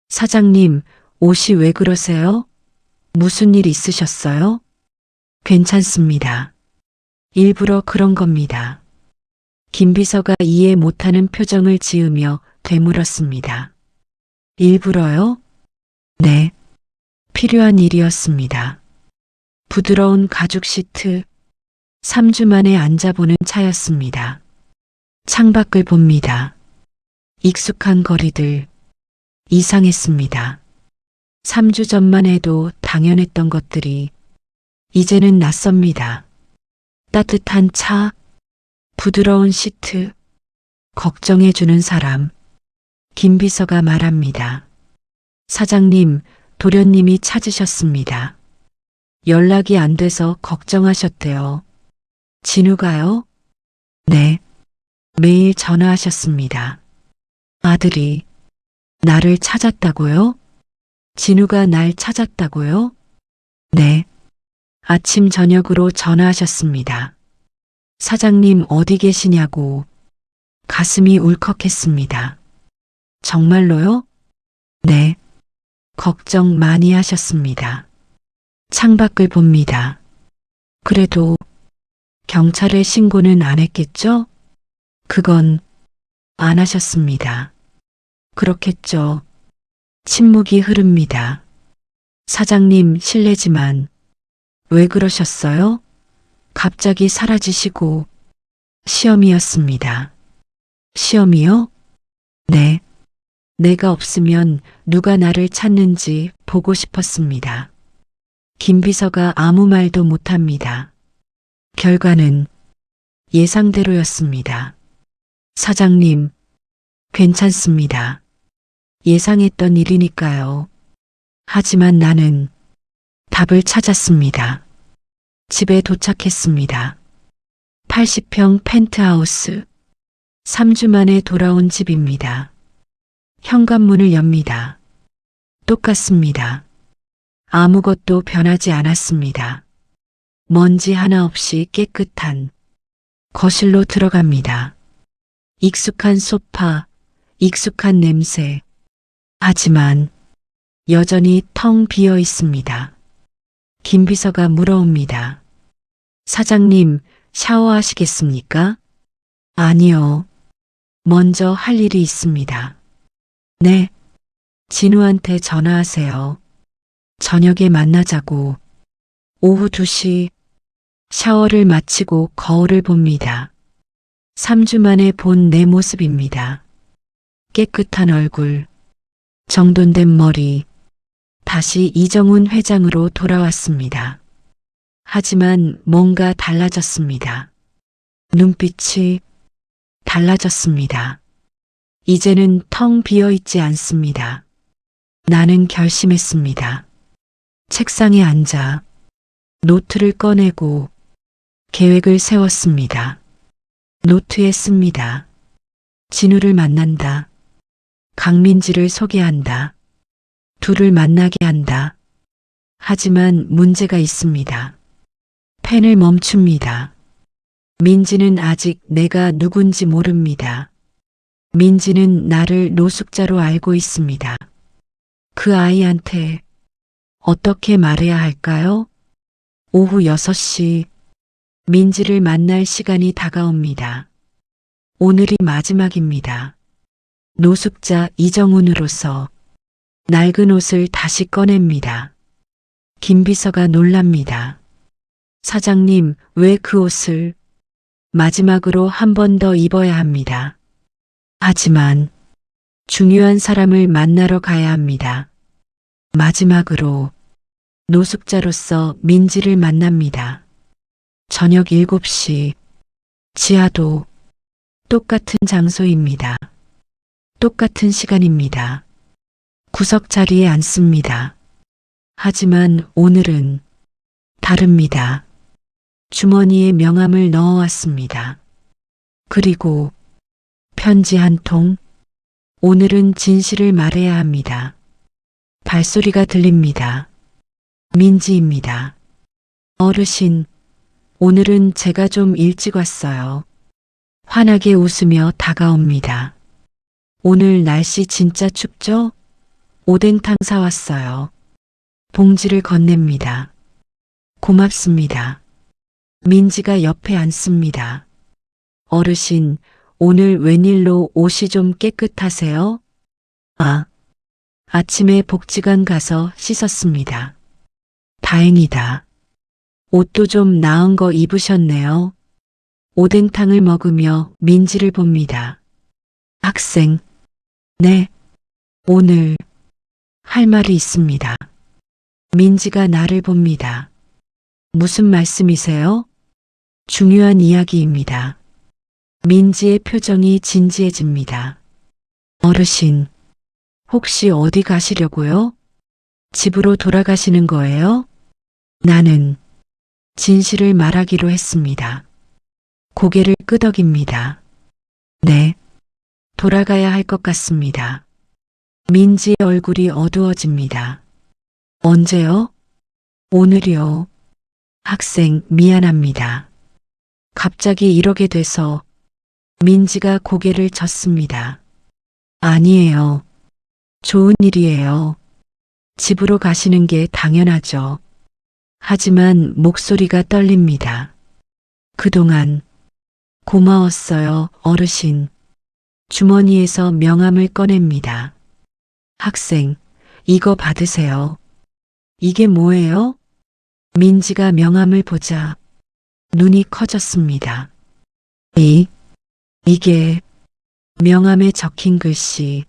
사장님, 옷이 왜 그러세요? 무슨 일 있으셨어요? 괜찮습니다. 일부러 그런 겁니다. 김 비서가 이해 못하는 표정을 지으며 되물었습니다. 일부러요? 네. 필요한 일이었습니다. 부드러운 가죽 시트. 3주 만에 앉아보는 차였습니다. 창밖을 봅니다. 익숙한 거리들. 이상했습니다. 3주 전만 해도 당연했던 것들이 이제는 낯섭니다. 따뜻한 차, 부드러운 시트, 걱정해주는 사람. 김 비서가 말합니다. 사장님, 도련님이 찾으셨습니다. 연락이 안 돼서 걱정하셨대요. 진우가요? 네. 매일 전화하셨습니다. 아들이 나를 찾았다고요? 진우가 날 찾았다고요? 네. 아침 저녁으로 전화하셨습니다. 사장님 어디 계시냐고. 가슴이 울컥했습니다. 정말로요? 네. 걱정 많이 하셨습니다. 창밖을 봅니다. 그래도 경찰에 신고는 안 했겠죠? 그건 안 하셨습니다. 그렇겠죠. 침묵이 흐릅니다. 사장님, 실례지만 왜 그러셨어요? 갑자기 사라지시고. 시험이었습니다. 시험이요? 네. 내가 없으면 누가 나를 찾는지 보고 싶었습니다. 김 비서가 아무 말도 못합니다. 결과는 예상대로였습니다. 사장님, 괜찮습니다. 예상했던 일이니까요. 하지만 나는 답을 찾았습니다. 집에 도착했습니다. 80평 펜트하우스. 3주 만에 돌아온 집입니다. 현관문을 엽니다. 똑같습니다. 아무것도 변하지 않았습니다. 먼지 하나 없이 깨끗한 거실로 들어갑니다. 익숙한 소파, 익숙한 냄새. 하지만 여전히 텅 비어 있습니다. 김 비서가 물어옵니다. 사장님, 샤워하시겠습니까? 아니요. 먼저 할 일이 있습니다. 네. 진우한테 전화하세요. 저녁에 만나자고. 오후 2시. 샤워를 마치고 거울을 봅니다. 3주 만에 본 내 모습입니다. 깨끗한 얼굴, 정돈된 머리, 다시 이정훈 회장으로 돌아왔습니다. 하지만 뭔가 달라졌습니다. 눈빛이 달라졌습니다. 이제는 텅 비어 있지 않습니다. 나는 결심했습니다. 책상에 앉아 노트를 꺼내고 계획을 세웠습니다. 노트에 씁니다. 진우를 만난다. 강민지를 소개한다. 둘을 만나게 한다. 하지만 문제가 있습니다. 펜을 멈춥니다. 민지는 아직 내가 누군지 모릅니다. 민지는 나를 노숙자로 알고 있습니다. 그 아이한테 어떻게 말해야 할까요? 오후 6시. 민지를 만날 시간이 다가옵니다. 오늘이 마지막입니다. 노숙자 이정훈으로서 낡은 옷을 다시 꺼냅니다. 김 비서가 놀랍니다. 사장님, 왜 그 옷을 마지막으로 한 번 더 입어야 합니다. 하지만 중요한 사람을 만나러 가야 합니다. 마지막으로 노숙자로서 민지를 만납니다. 저녁 7시. 지하도 똑같은 장소입니다. 똑같은 시간입니다. 구석 자리에 앉습니다. 하지만 오늘은 다릅니다. 주머니에 명함을 넣어왔습니다. 그리고 편지 한 통. 오늘은 진실을 말해야 합니다. 발소리가 들립니다. 민지입니다. 어르신, 오늘은 제가 좀 일찍 왔어요. 환하게 웃으며 다가옵니다. 오늘 날씨 진짜 춥죠? 오뎅탕 사왔어요. 봉지를 건넵니다. 고맙습니다. 민지가 옆에 앉습니다. 어르신, 오늘 웬일로 옷이 좀 깨끗하세요? 아, 아침에 복지관 가서 씻었습니다. 다행이다. 옷도 좀 나은 거 입으셨네요. 오뎅탕을 먹으며 민지를 봅니다. 학생, 네, 오늘 할 말이 있습니다. 민지가 나를 봅니다. 무슨 말씀이세요? 중요한 이야기입니다. 민지의 표정이 진지해집니다. 어르신, 혹시 어디 가시려고요? 집으로 돌아가시는 거예요? 나는 진실을 말하기로 했습니다. 고개를 끄덕입니다. 네, 돌아가야 할 것 같습니다. 민지의 얼굴이 어두워집니다. 언제요? 오늘이요. 학생, 미안합니다. 갑자기 이러게 돼서. 민지가 고개를 젓습니다. 아니에요. 좋은 일이에요. 집으로 가시는 게 당연하죠. 하지만 목소리가 떨립니다. 그동안 고마웠어요, 어르신. 주머니에서 명함을 꺼냅니다. 학생, 이거 받으세요. 이게 뭐예요? 민지가 명함을 보자 눈이 커졌습니다. 이게 명함에 적힌 글씨.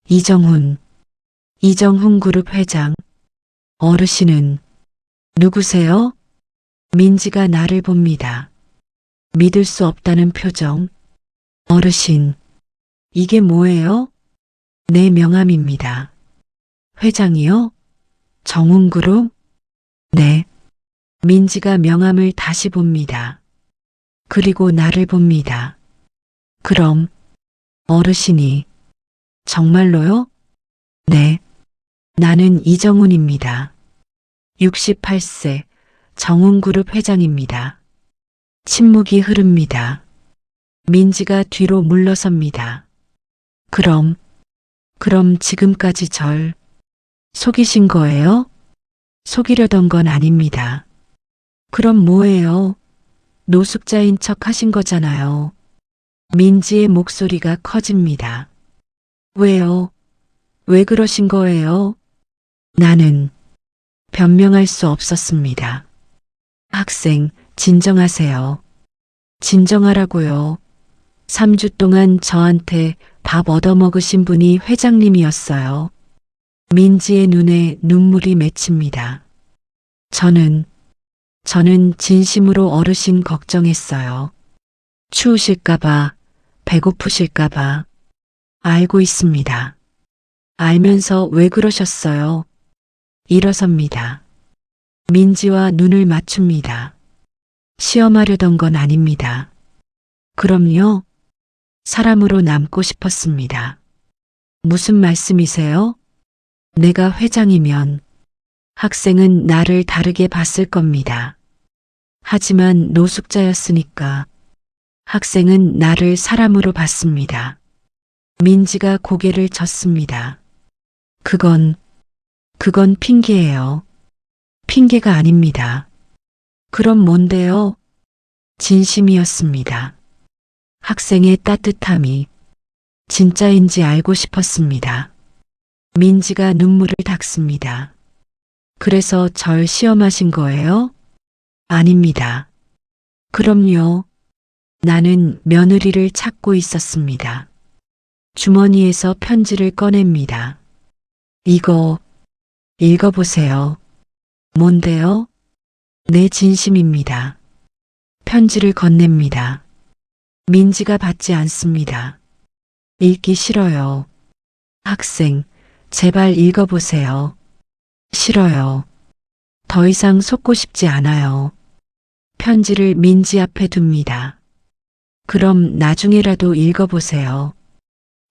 이정훈 그룹 회장. 어르신은 누구세요? 민지가 나를 봅니다. 믿을 수 없다는 표정. 어르신, 이게 뭐예요? 내 명함입니다. 회장이요? 정훈그룹? 네. 민지가 명함을 다시 봅니다. 그리고 나를 봅니다. 그럼 어르신이 정말로요? 네. 나는 이정훈입니다. 68세 정훈그룹 회장입니다. 침묵이 흐릅니다. 민지가 뒤로 물러섭니다. 그럼 지금까지 절 속이신 거예요? 속이려던 건 아닙니다. 그럼 뭐예요? 노숙자인 척 하신 거잖아요. 민지의 목소리가 커집니다. 왜요? 왜 그러신 거예요? 나는 변명할 수 없었습니다. 학생, 진정하세요. 진정하라고요. 3주 동안 저한테 밥 얻어먹으신 분이 회장님이었어요. 민지의 눈에 눈물이 맺힙니다. 저는 진심으로 어르신 걱정했어요. 추우실까봐, 배고프실까봐. 알고 있습니다. 알면서 왜 그러셨어요? 일어섭니다. 민지와 눈을 맞춥니다. 시험하려던 건 아닙니다. 그럼요. 사람으로 남고 싶었습니다. 무슨 말씀이세요? 내가 회장이면 학생은 나를 다르게 봤을 겁니다. 하지만 노숙자였으니까 학생은 나를 사람으로 봤습니다. 민지가 고개를 젓습니다. 그건 핑계예요. 핑계가 아닙니다. 그럼 뭔데요? 진심이었습니다. 학생의 따뜻함이 진짜인지 알고 싶었습니다. 민지가 눈물을 닦습니다. 그래서 절 시험하신 거예요? 아닙니다. 그럼요. 나는 며느리를 찾고 있었습니다. 주머니에서 편지를 꺼냅니다. 이거 읽어보세요. 뭔데요? 내 진심입니다. 편지를 건넵니다. 민지가 받지 않습니다. 읽기 싫어요. 학생, 제발 읽어보세요. 싫어요. 더 이상 속고 싶지 않아요. 편지를 민지 앞에 둡니다. 그럼 나중에라도 읽어보세요.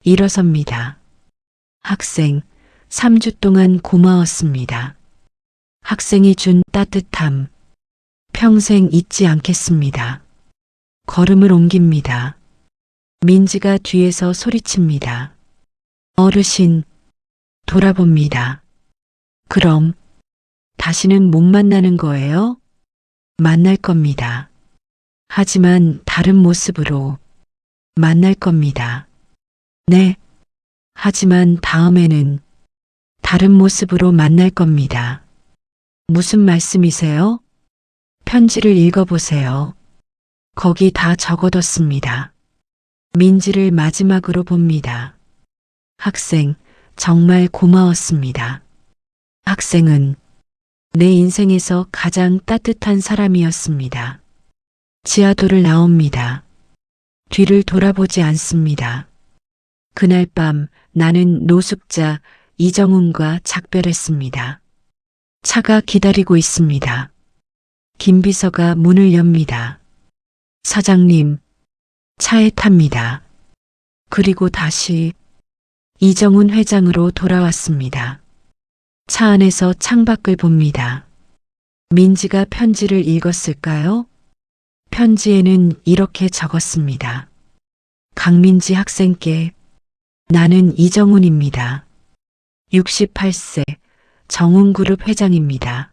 일어섭니다. 학생, 3주 동안 고마웠습니다. 학생이 준 따뜻함, 평생 잊지 않겠습니다. 걸음을 옮깁니다. 민지가 뒤에서 소리칩니다. 어르신, 돌아봅니다. 그럼 다시는 못 만나는 거예요? 만날 겁니다. 하지만 다른 모습으로 만날 겁니다. 네. 하지만 다음에는 다른 모습으로 만날 겁니다. 무슨 말씀이세요? 편지를 읽어보세요. 거기 다 적어뒀습니다. 민지를 마지막으로 봅니다. 학생, 정말 고마웠습니다. 학생은 내 인생에서 가장 따뜻한 사람이었습니다. 지하도를 나옵니다. 뒤를 돌아보지 않습니다. 그날 밤 나는 노숙자 이정훈과 작별했습니다. 차가 기다리고 있습니다. 김 비서가 문을 엽니다. 사장님, 차에 탑니다. 그리고 다시 이정훈 회장으로 돌아왔습니다. 차 안에서 창밖을 봅니다. 민지가 편지를 읽었을까요? 편지에는 이렇게 적었습니다. 강민지 학생께 나는 이정훈입니다. 68세 정훈그룹 회장입니다.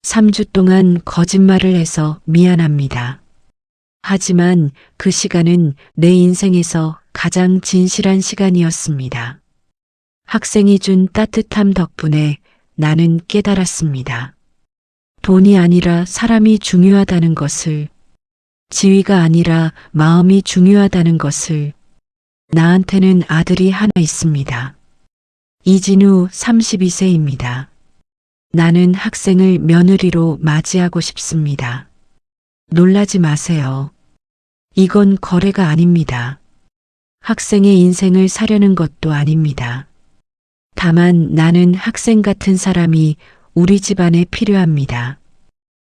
3주 동안 거짓말을 해서 미안합니다. 하지만 그 시간은 내 인생에서 가장 진실한 시간이었습니다. 학생이 준 따뜻함 덕분에 나는 깨달았습니다. 돈이 아니라 사람이 중요하다는 것을, 지위가 아니라 마음이 중요하다는 것을. 나한테는 아들이 하나 있습니다. 이진우 32세입니다. 나는 학생을 며느리로 맞이하고 싶습니다. 놀라지 마세요. 이건 거래가 아닙니다. 학생의 인생을 사려는 것도 아닙니다. 다만 나는 학생 같은 사람이 우리 집안에 필요합니다.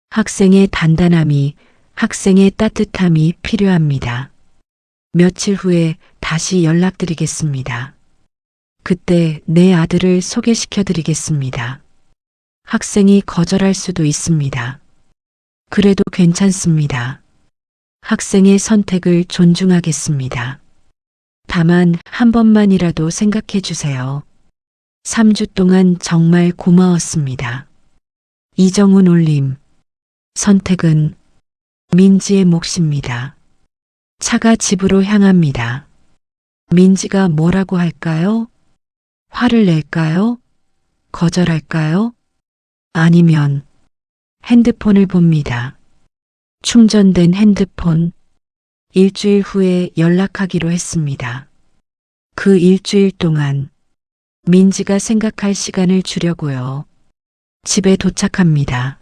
학생의 단단함이, 학생의 따뜻함이 필요합니다. 며칠 후에 다시 연락드리겠습니다. 그때 내 아들을 소개시켜 드리겠습니다. 학생이 거절할 수도 있습니다. 그래도 괜찮습니다. 학생의 선택을 존중하겠습니다. 다만 한 번만이라도 생각해 주세요. 3주 동안 정말 고마웠습니다. 이정훈 올림. 선택은 민지의 몫입니다. 차가 집으로 향합니다. 민지가 뭐라고 할까요? 화를 낼까요? 거절할까요? 아니면 핸드폰을 봅니다. 충전된 핸드폰. 일주일 후에 연락하기로 했습니다. 그 일주일 동안 민지가 생각할 시간을 주려고요. 집에 도착합니다.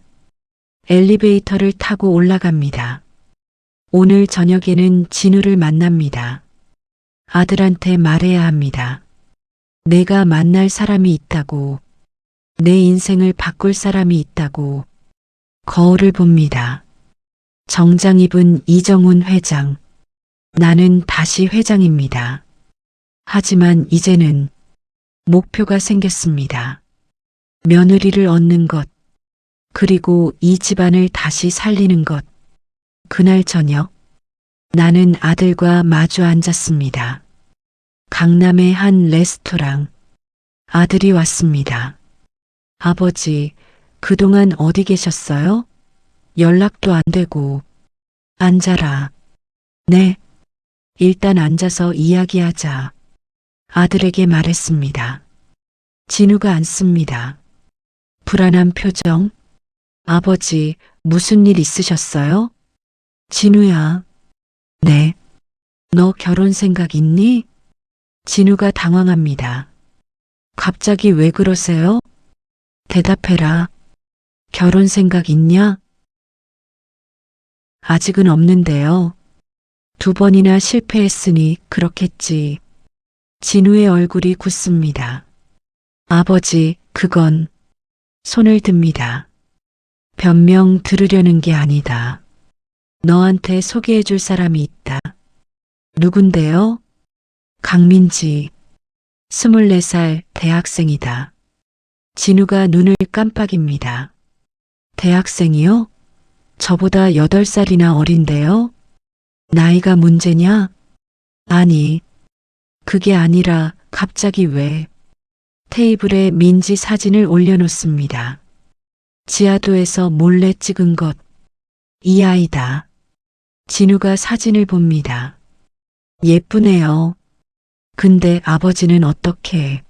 엘리베이터를 타고 올라갑니다. 오늘 저녁에는 진우를 만납니다. 아들한테 말해야 합니다. 내가 만날 사람이 있다고, 내 인생을 바꿀 사람이 있다고. 거울을 봅니다. 정장 입은 이정훈 회장. 나는 다시 회장입니다. 하지만 이제는 목표가 생겼습니다. 며느리를 얻는 것, 그리고 이 집안을 다시 살리는 것. 그날 저녁, 나는 아들과 마주 앉았습니다. 강남의 한 레스토랑. 아들이 왔습니다. 아버지, 그동안 어디 계셨어요? 연락도 안 되고. 앉아라. 네. 일단 앉아서 이야기하자. 아들에게 말했습니다. 진우가 앉습니다. 불안한 표정. 아버지, 무슨 일 있으셨어요? 진우야. 네. 너 결혼 생각 있니? 진우가 당황합니다. 갑자기 왜 그러세요? 대답해라. 결혼 생각 있냐? 아직은 없는데요. 2번이나 실패했으니 그렇겠지. 진우의 얼굴이 굳습니다. 아버지, 그건. 손을 듭니다. 변명 들으려는 게 아니다. 너한테 소개해 줄 사람이 있다. 누군데요? 강민지. 24살 대학생이다. 진우가 눈을 깜빡입니다. 대학생이요? 저보다 8살이나 어린데요? 나이가 문제냐? 아니, 그게 아니라 갑자기 왜? 테이블에 민지 사진을 올려놓습니다. 지하도에서 몰래 찍은 것. 이 아이다. 진우가 사진을 봅니다. 예쁘네요. 근데 아버지는 어떻게?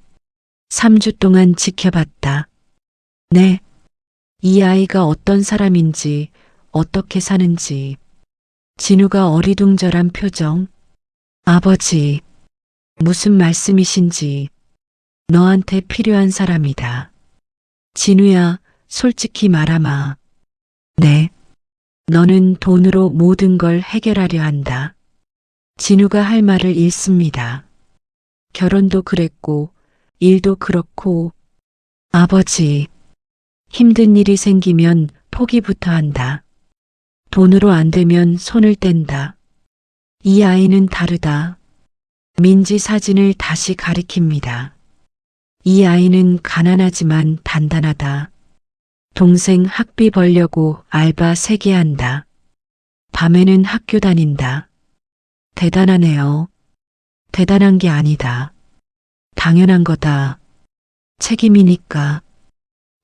3주 동안 지켜봤다. 네. 이 아이가 어떤 사람인지, 어떻게 사는지. 진우가 어리둥절한 표정. 아버지, 무슨 말씀이신지. 너한테 필요한 사람이다. 진우야, 솔직히 말하마. 네. 너는 돈으로 모든 걸 해결하려 한다. 진우가 할 말을 잃습니다. 결혼도 그랬고, 일도 그렇고. 아버지, 힘든 일이 생기면 포기부터 한다. 돈으로 안 되면 손을 뗀다. 이 아이는 다르다. 민지 사진을 다시 가리킵니다. 이 아이는 가난하지만 단단하다. 동생 학비 벌려고 알바 3개 한다. 밤에는 학교 다닌다. 대단하네요. 대단한 게 아니다. 당연한 거다. 책임이니까.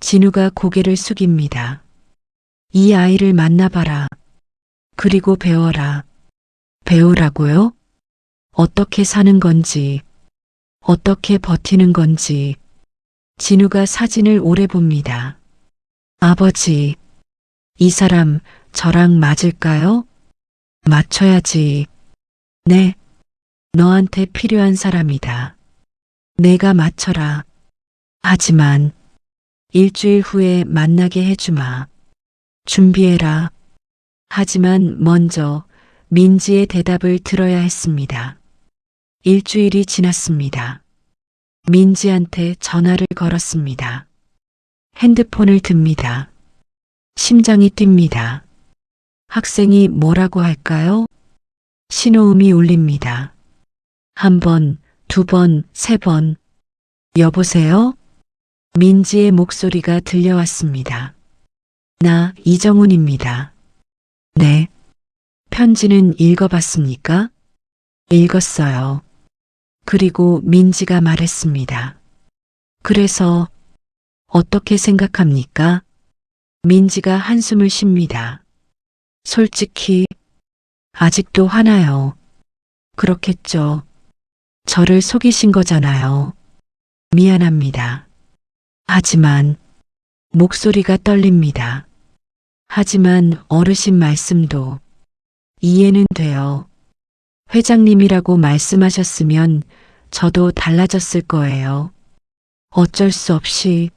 진우가 고개를 숙입니다. 이 아이를 만나봐라. 그리고 배워라. 배우라고요? 어떻게 사는 건지, 어떻게 버티는 건지. 진우가 사진을 오래 봅니다. 아버지, 이 사람 저랑 맞을까요? 맞춰야지. 네, 너한테 필요한 사람이다. 내가 맞춰라. 하지만 일주일 후에 만나게 해주마. 준비해라. 하지만 먼저 민지의 대답을 들어야 했습니다. 일주일이 지났습니다. 민지한테 전화를 걸었습니다. 핸드폰을 듭니다. 심장이 뜁니다. 학생이 뭐라고 할까요? 신호음이 울립니다. 한 번, 두 번, 세 번. 여보세요? 민지의 목소리가 들려왔습니다. 나 이정훈입니다. 네. 편지는 읽어봤습니까? 읽었어요. 그리고 민지가 말했습니다. 그래서 어떻게 생각합니까? 민지가 한숨을 쉽니다. 솔직히 아직도 화나요. 그렇겠죠. 저를 속이신 거잖아요. 미안합니다. 하지만 목소리가 떨립니다. 하지만 어르신 말씀도 이해는 돼요. 회장님이라고 말씀하셨으면 저도 달라졌을 거예요. 어쩔 수 없이.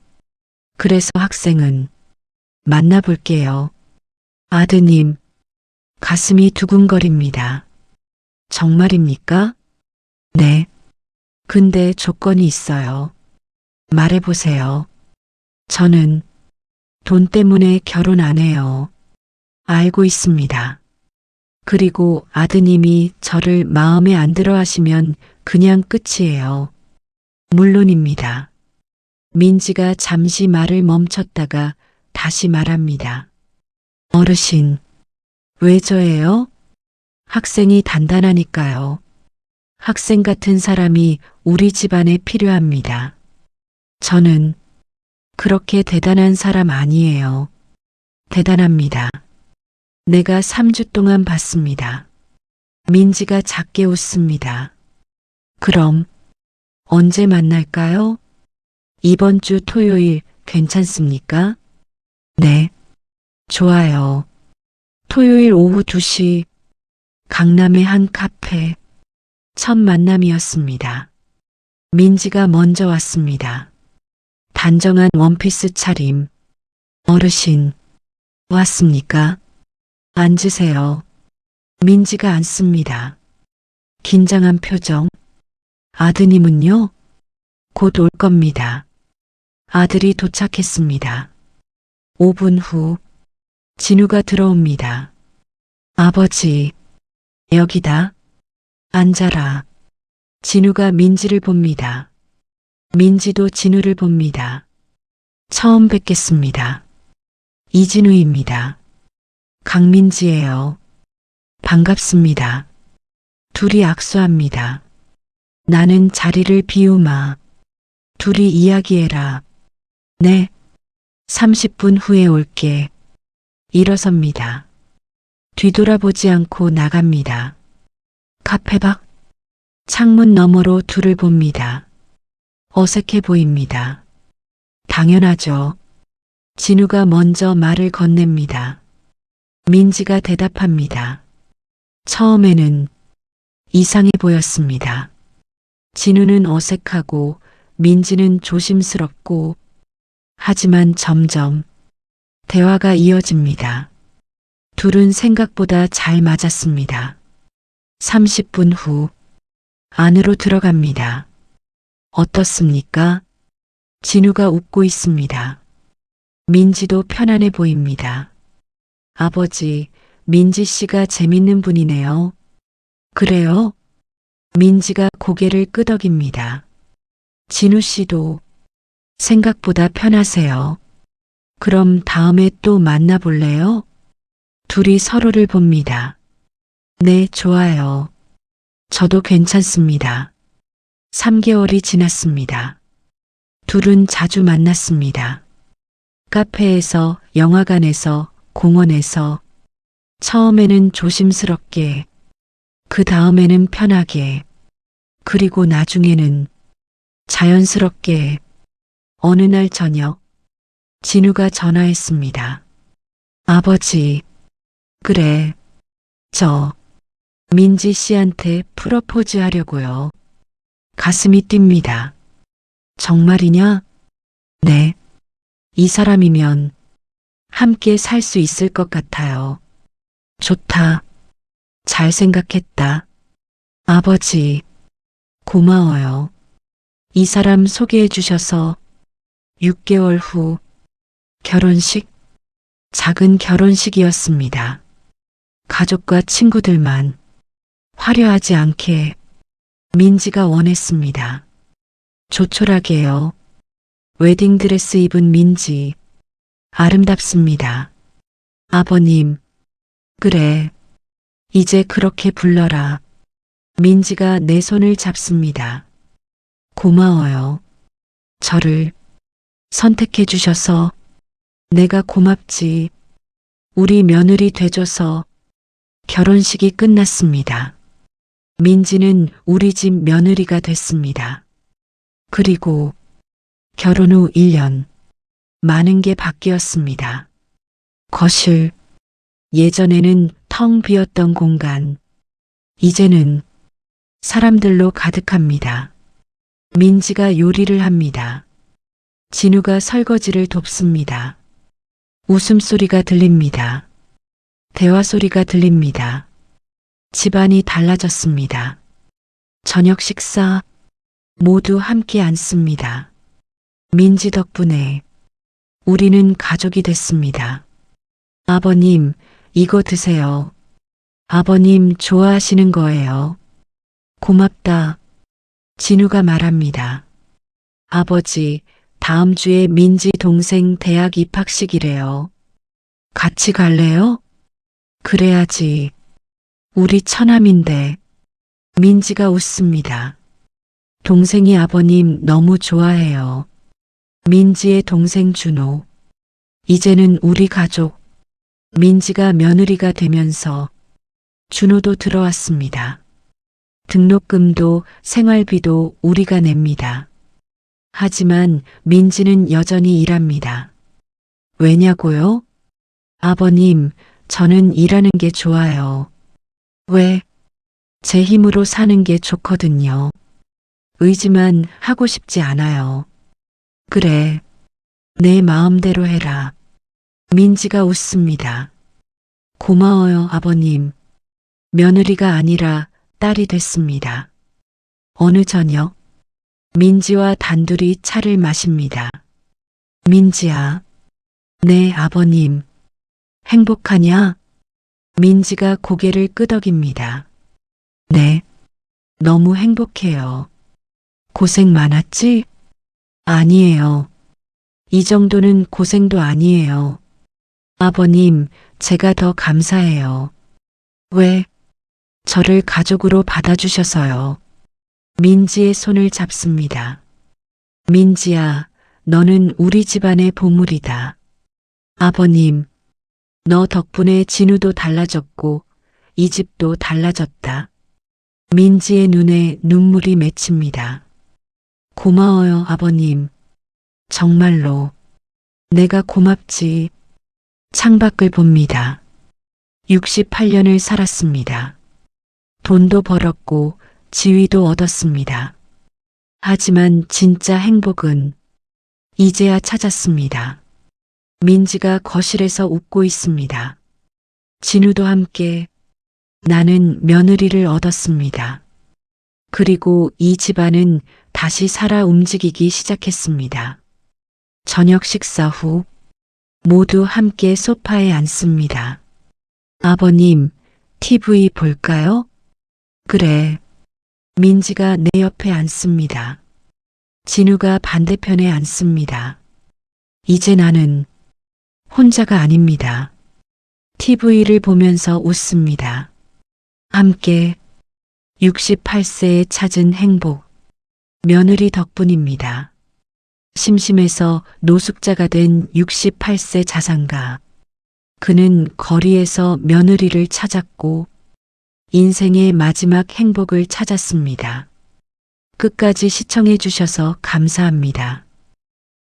그래서 학생은 만나볼게요. 아드님, 가슴이 두근거립니다. 정말입니까? 네. 근데 조건이 있어요. 말해보세요. 저는 돈 때문에 결혼 안 해요. 알고 있습니다. 그리고 아드님이 저를 마음에 안 들어 하시면 그냥 끝이에요. 물론입니다. 민지가 잠시 말을 멈췄다가 다시 말합니다. 어르신, 왜 저예요? 학생이 단단하니까요. 학생 같은 사람이 우리 집안에 필요합니다. 저는 그렇게 대단한 사람 아니에요. 대단합니다. 내가 3주 동안 봤습니다. 민지가 작게 웃습니다. 그럼 언제 만날까요? 이번 주 토요일 괜찮습니까? 네. 좋아요. 토요일 오후 2시 강남의 한 카페. 첫 만남이었습니다. 민지가 먼저 왔습니다. 단정한 원피스 차림. 어르신, 왔습니까? 앉으세요. 민지가 앉습니다. 긴장한 표정. 아드님은요? 곧 올 겁니다. 아들이 도착했습니다. 5분 후, 진우가 들어옵니다. 아버지, 여기다. 앉아라. 진우가 민지를 봅니다. 민지도 진우를 봅니다. 처음 뵙겠습니다. 이진우입니다. 강민지예요. 반갑습니다. 둘이 악수합니다. 나는 자리를 비우마. 둘이 이야기해라. 네. 30분 후에 올게. 일어섭니다. 뒤돌아보지 않고 나갑니다. 카페 밖. 창문 너머로 둘을 봅니다. 어색해 보입니다. 당연하죠. 진우가 먼저 말을 건넵니다. 민지가 대답합니다. 처음에는 이상해 보였습니다. 진우는 어색하고 민지는 조심스럽고 하지만 점점 대화가 이어집니다. 둘은 생각보다 잘 맞았습니다. 30분 후 안으로 들어갑니다. 어떻습니까? 진우가 웃고 있습니다. 민지도 편안해 보입니다. 아버지, 민지 씨가 재밌는 분이네요. 그래요? 민지가 고개를 끄덕입니다. 진우 씨도 생각보다 편하세요. 그럼 다음에 또 만나볼래요? 둘이 서로를 봅니다. 네, 좋아요. 저도 괜찮습니다. 3개월이 지났습니다. 둘은 자주 만났습니다. 카페에서, 영화관에서, 공원에서, 처음에는 조심스럽게, 그 다음에는 편하게, 그리고 나중에는 자연스럽게. 어느 날 저녁, 진우가 전화했습니다. 아버지, 그래, 저 민지 씨한테 프러포즈 하려고요. 가슴이 뜁니다. 정말이냐? 네. 이 사람이면 함께 살 수 있을 것 같아요. 좋다. 잘 생각했다. 아버지, 고마워요. 이 사람 소개해 주셔서 6개월 후 결혼식, 작은 결혼식이었습니다. 가족과 친구들만 화려하지 않게 민지가 원했습니다. 조촐하게요. 웨딩드레스 입은 민지, 아름답습니다. 아버님, 그래, 이제 그렇게 불러라. 민지가 내 손을 잡습니다. 고마워요. 저를 선택해 주셔서 내가 고맙지. 우리 며느리 돼줘서. 결혼식이 끝났습니다. 민지는 우리 집 며느리가 됐습니다. 그리고 결혼 후 1년, 많은 게 바뀌었습니다. 거실, 예전에는 텅 비었던 공간, 이제는 사람들로 가득합니다. 민지가 요리를 합니다. 진우가 설거지를 돕습니다. 웃음소리가 들립니다. 대화 소리가 들립니다. 집안이 달라졌습니다. 저녁 식사 모두 함께 앉습니다. 민지 덕분에 우리는 가족이 됐습니다. 아버님, 이거 드세요. 아버님 좋아하시는 거예요. 고맙다. 진우가 말합니다. 아버지, 다음 주에 민지 동생 대학 입학식이래요. 같이 갈래요? 그래야지. 우리 처남인데. 민지가 웃습니다. 동생이 아버님 너무 좋아해요. 민지의 동생 준호. 이제는 우리 가족. 민지가 며느리가 되면서 준호도 들어왔습니다. 등록금도 생활비도 우리가 냅니다. 하지만 민지는 여전히 일합니다. 왜냐고요? 아버님, 저는 일하는 게 좋아요. 왜? 제 힘으로 사는 게 좋거든요. 의지만 하고 싶지 않아요. 그래, 내 마음대로 해라. 민지가 웃습니다. 고마워요, 아버님. 며느리가 아니라 딸이 됐습니다. 어느 저녁, 민지와 단둘이 차를 마십니다. 민지야, 네, 아버님. 행복하냐? 민지가 고개를 끄덕입니다. 네, 너무 행복해요. 고생 많았지? 아니에요. 이 정도는 고생도 아니에요. 아버님, 제가 더 감사해요. 왜? 저를 가족으로 받아주셔서요. 민지의 손을 잡습니다. 민지야, 너는 우리 집안의 보물이다. 아버님, 너 덕분에 진우도 달라졌고 이 집도 달라졌다. 민지의 눈에 눈물이 맺힙니다. 고마워요, 아버님. 정말로. 내가 고맙지. 창밖을 봅니다. 68년을 살았습니다. 돈도 벌었고 지위도 얻었습니다. 하지만 진짜 행복은 이제야 찾았습니다. 민지가 거실에서 웃고 있습니다. 진우도 함께 나는 며느리를 얻었습니다. 그리고 이 집안은 다시 살아 움직이기 시작했습니다. 저녁 식사 후 모두 함께 소파에 앉습니다. 아버님, TV 볼까요? 그래. 민지가 내 옆에 앉습니다. 진우가 반대편에 앉습니다. 이제 나는 혼자가 아닙니다. TV를 보면서 웃습니다. 함께 68세에 찾은 행복, 며느리 덕분입니다. 심심해서 노숙자가 된 68세 자산가. 그는 거리에서 며느리를 찾았고 인생의 마지막 행복을 찾았습니다. 끝까지 시청해 주셔서 감사합니다.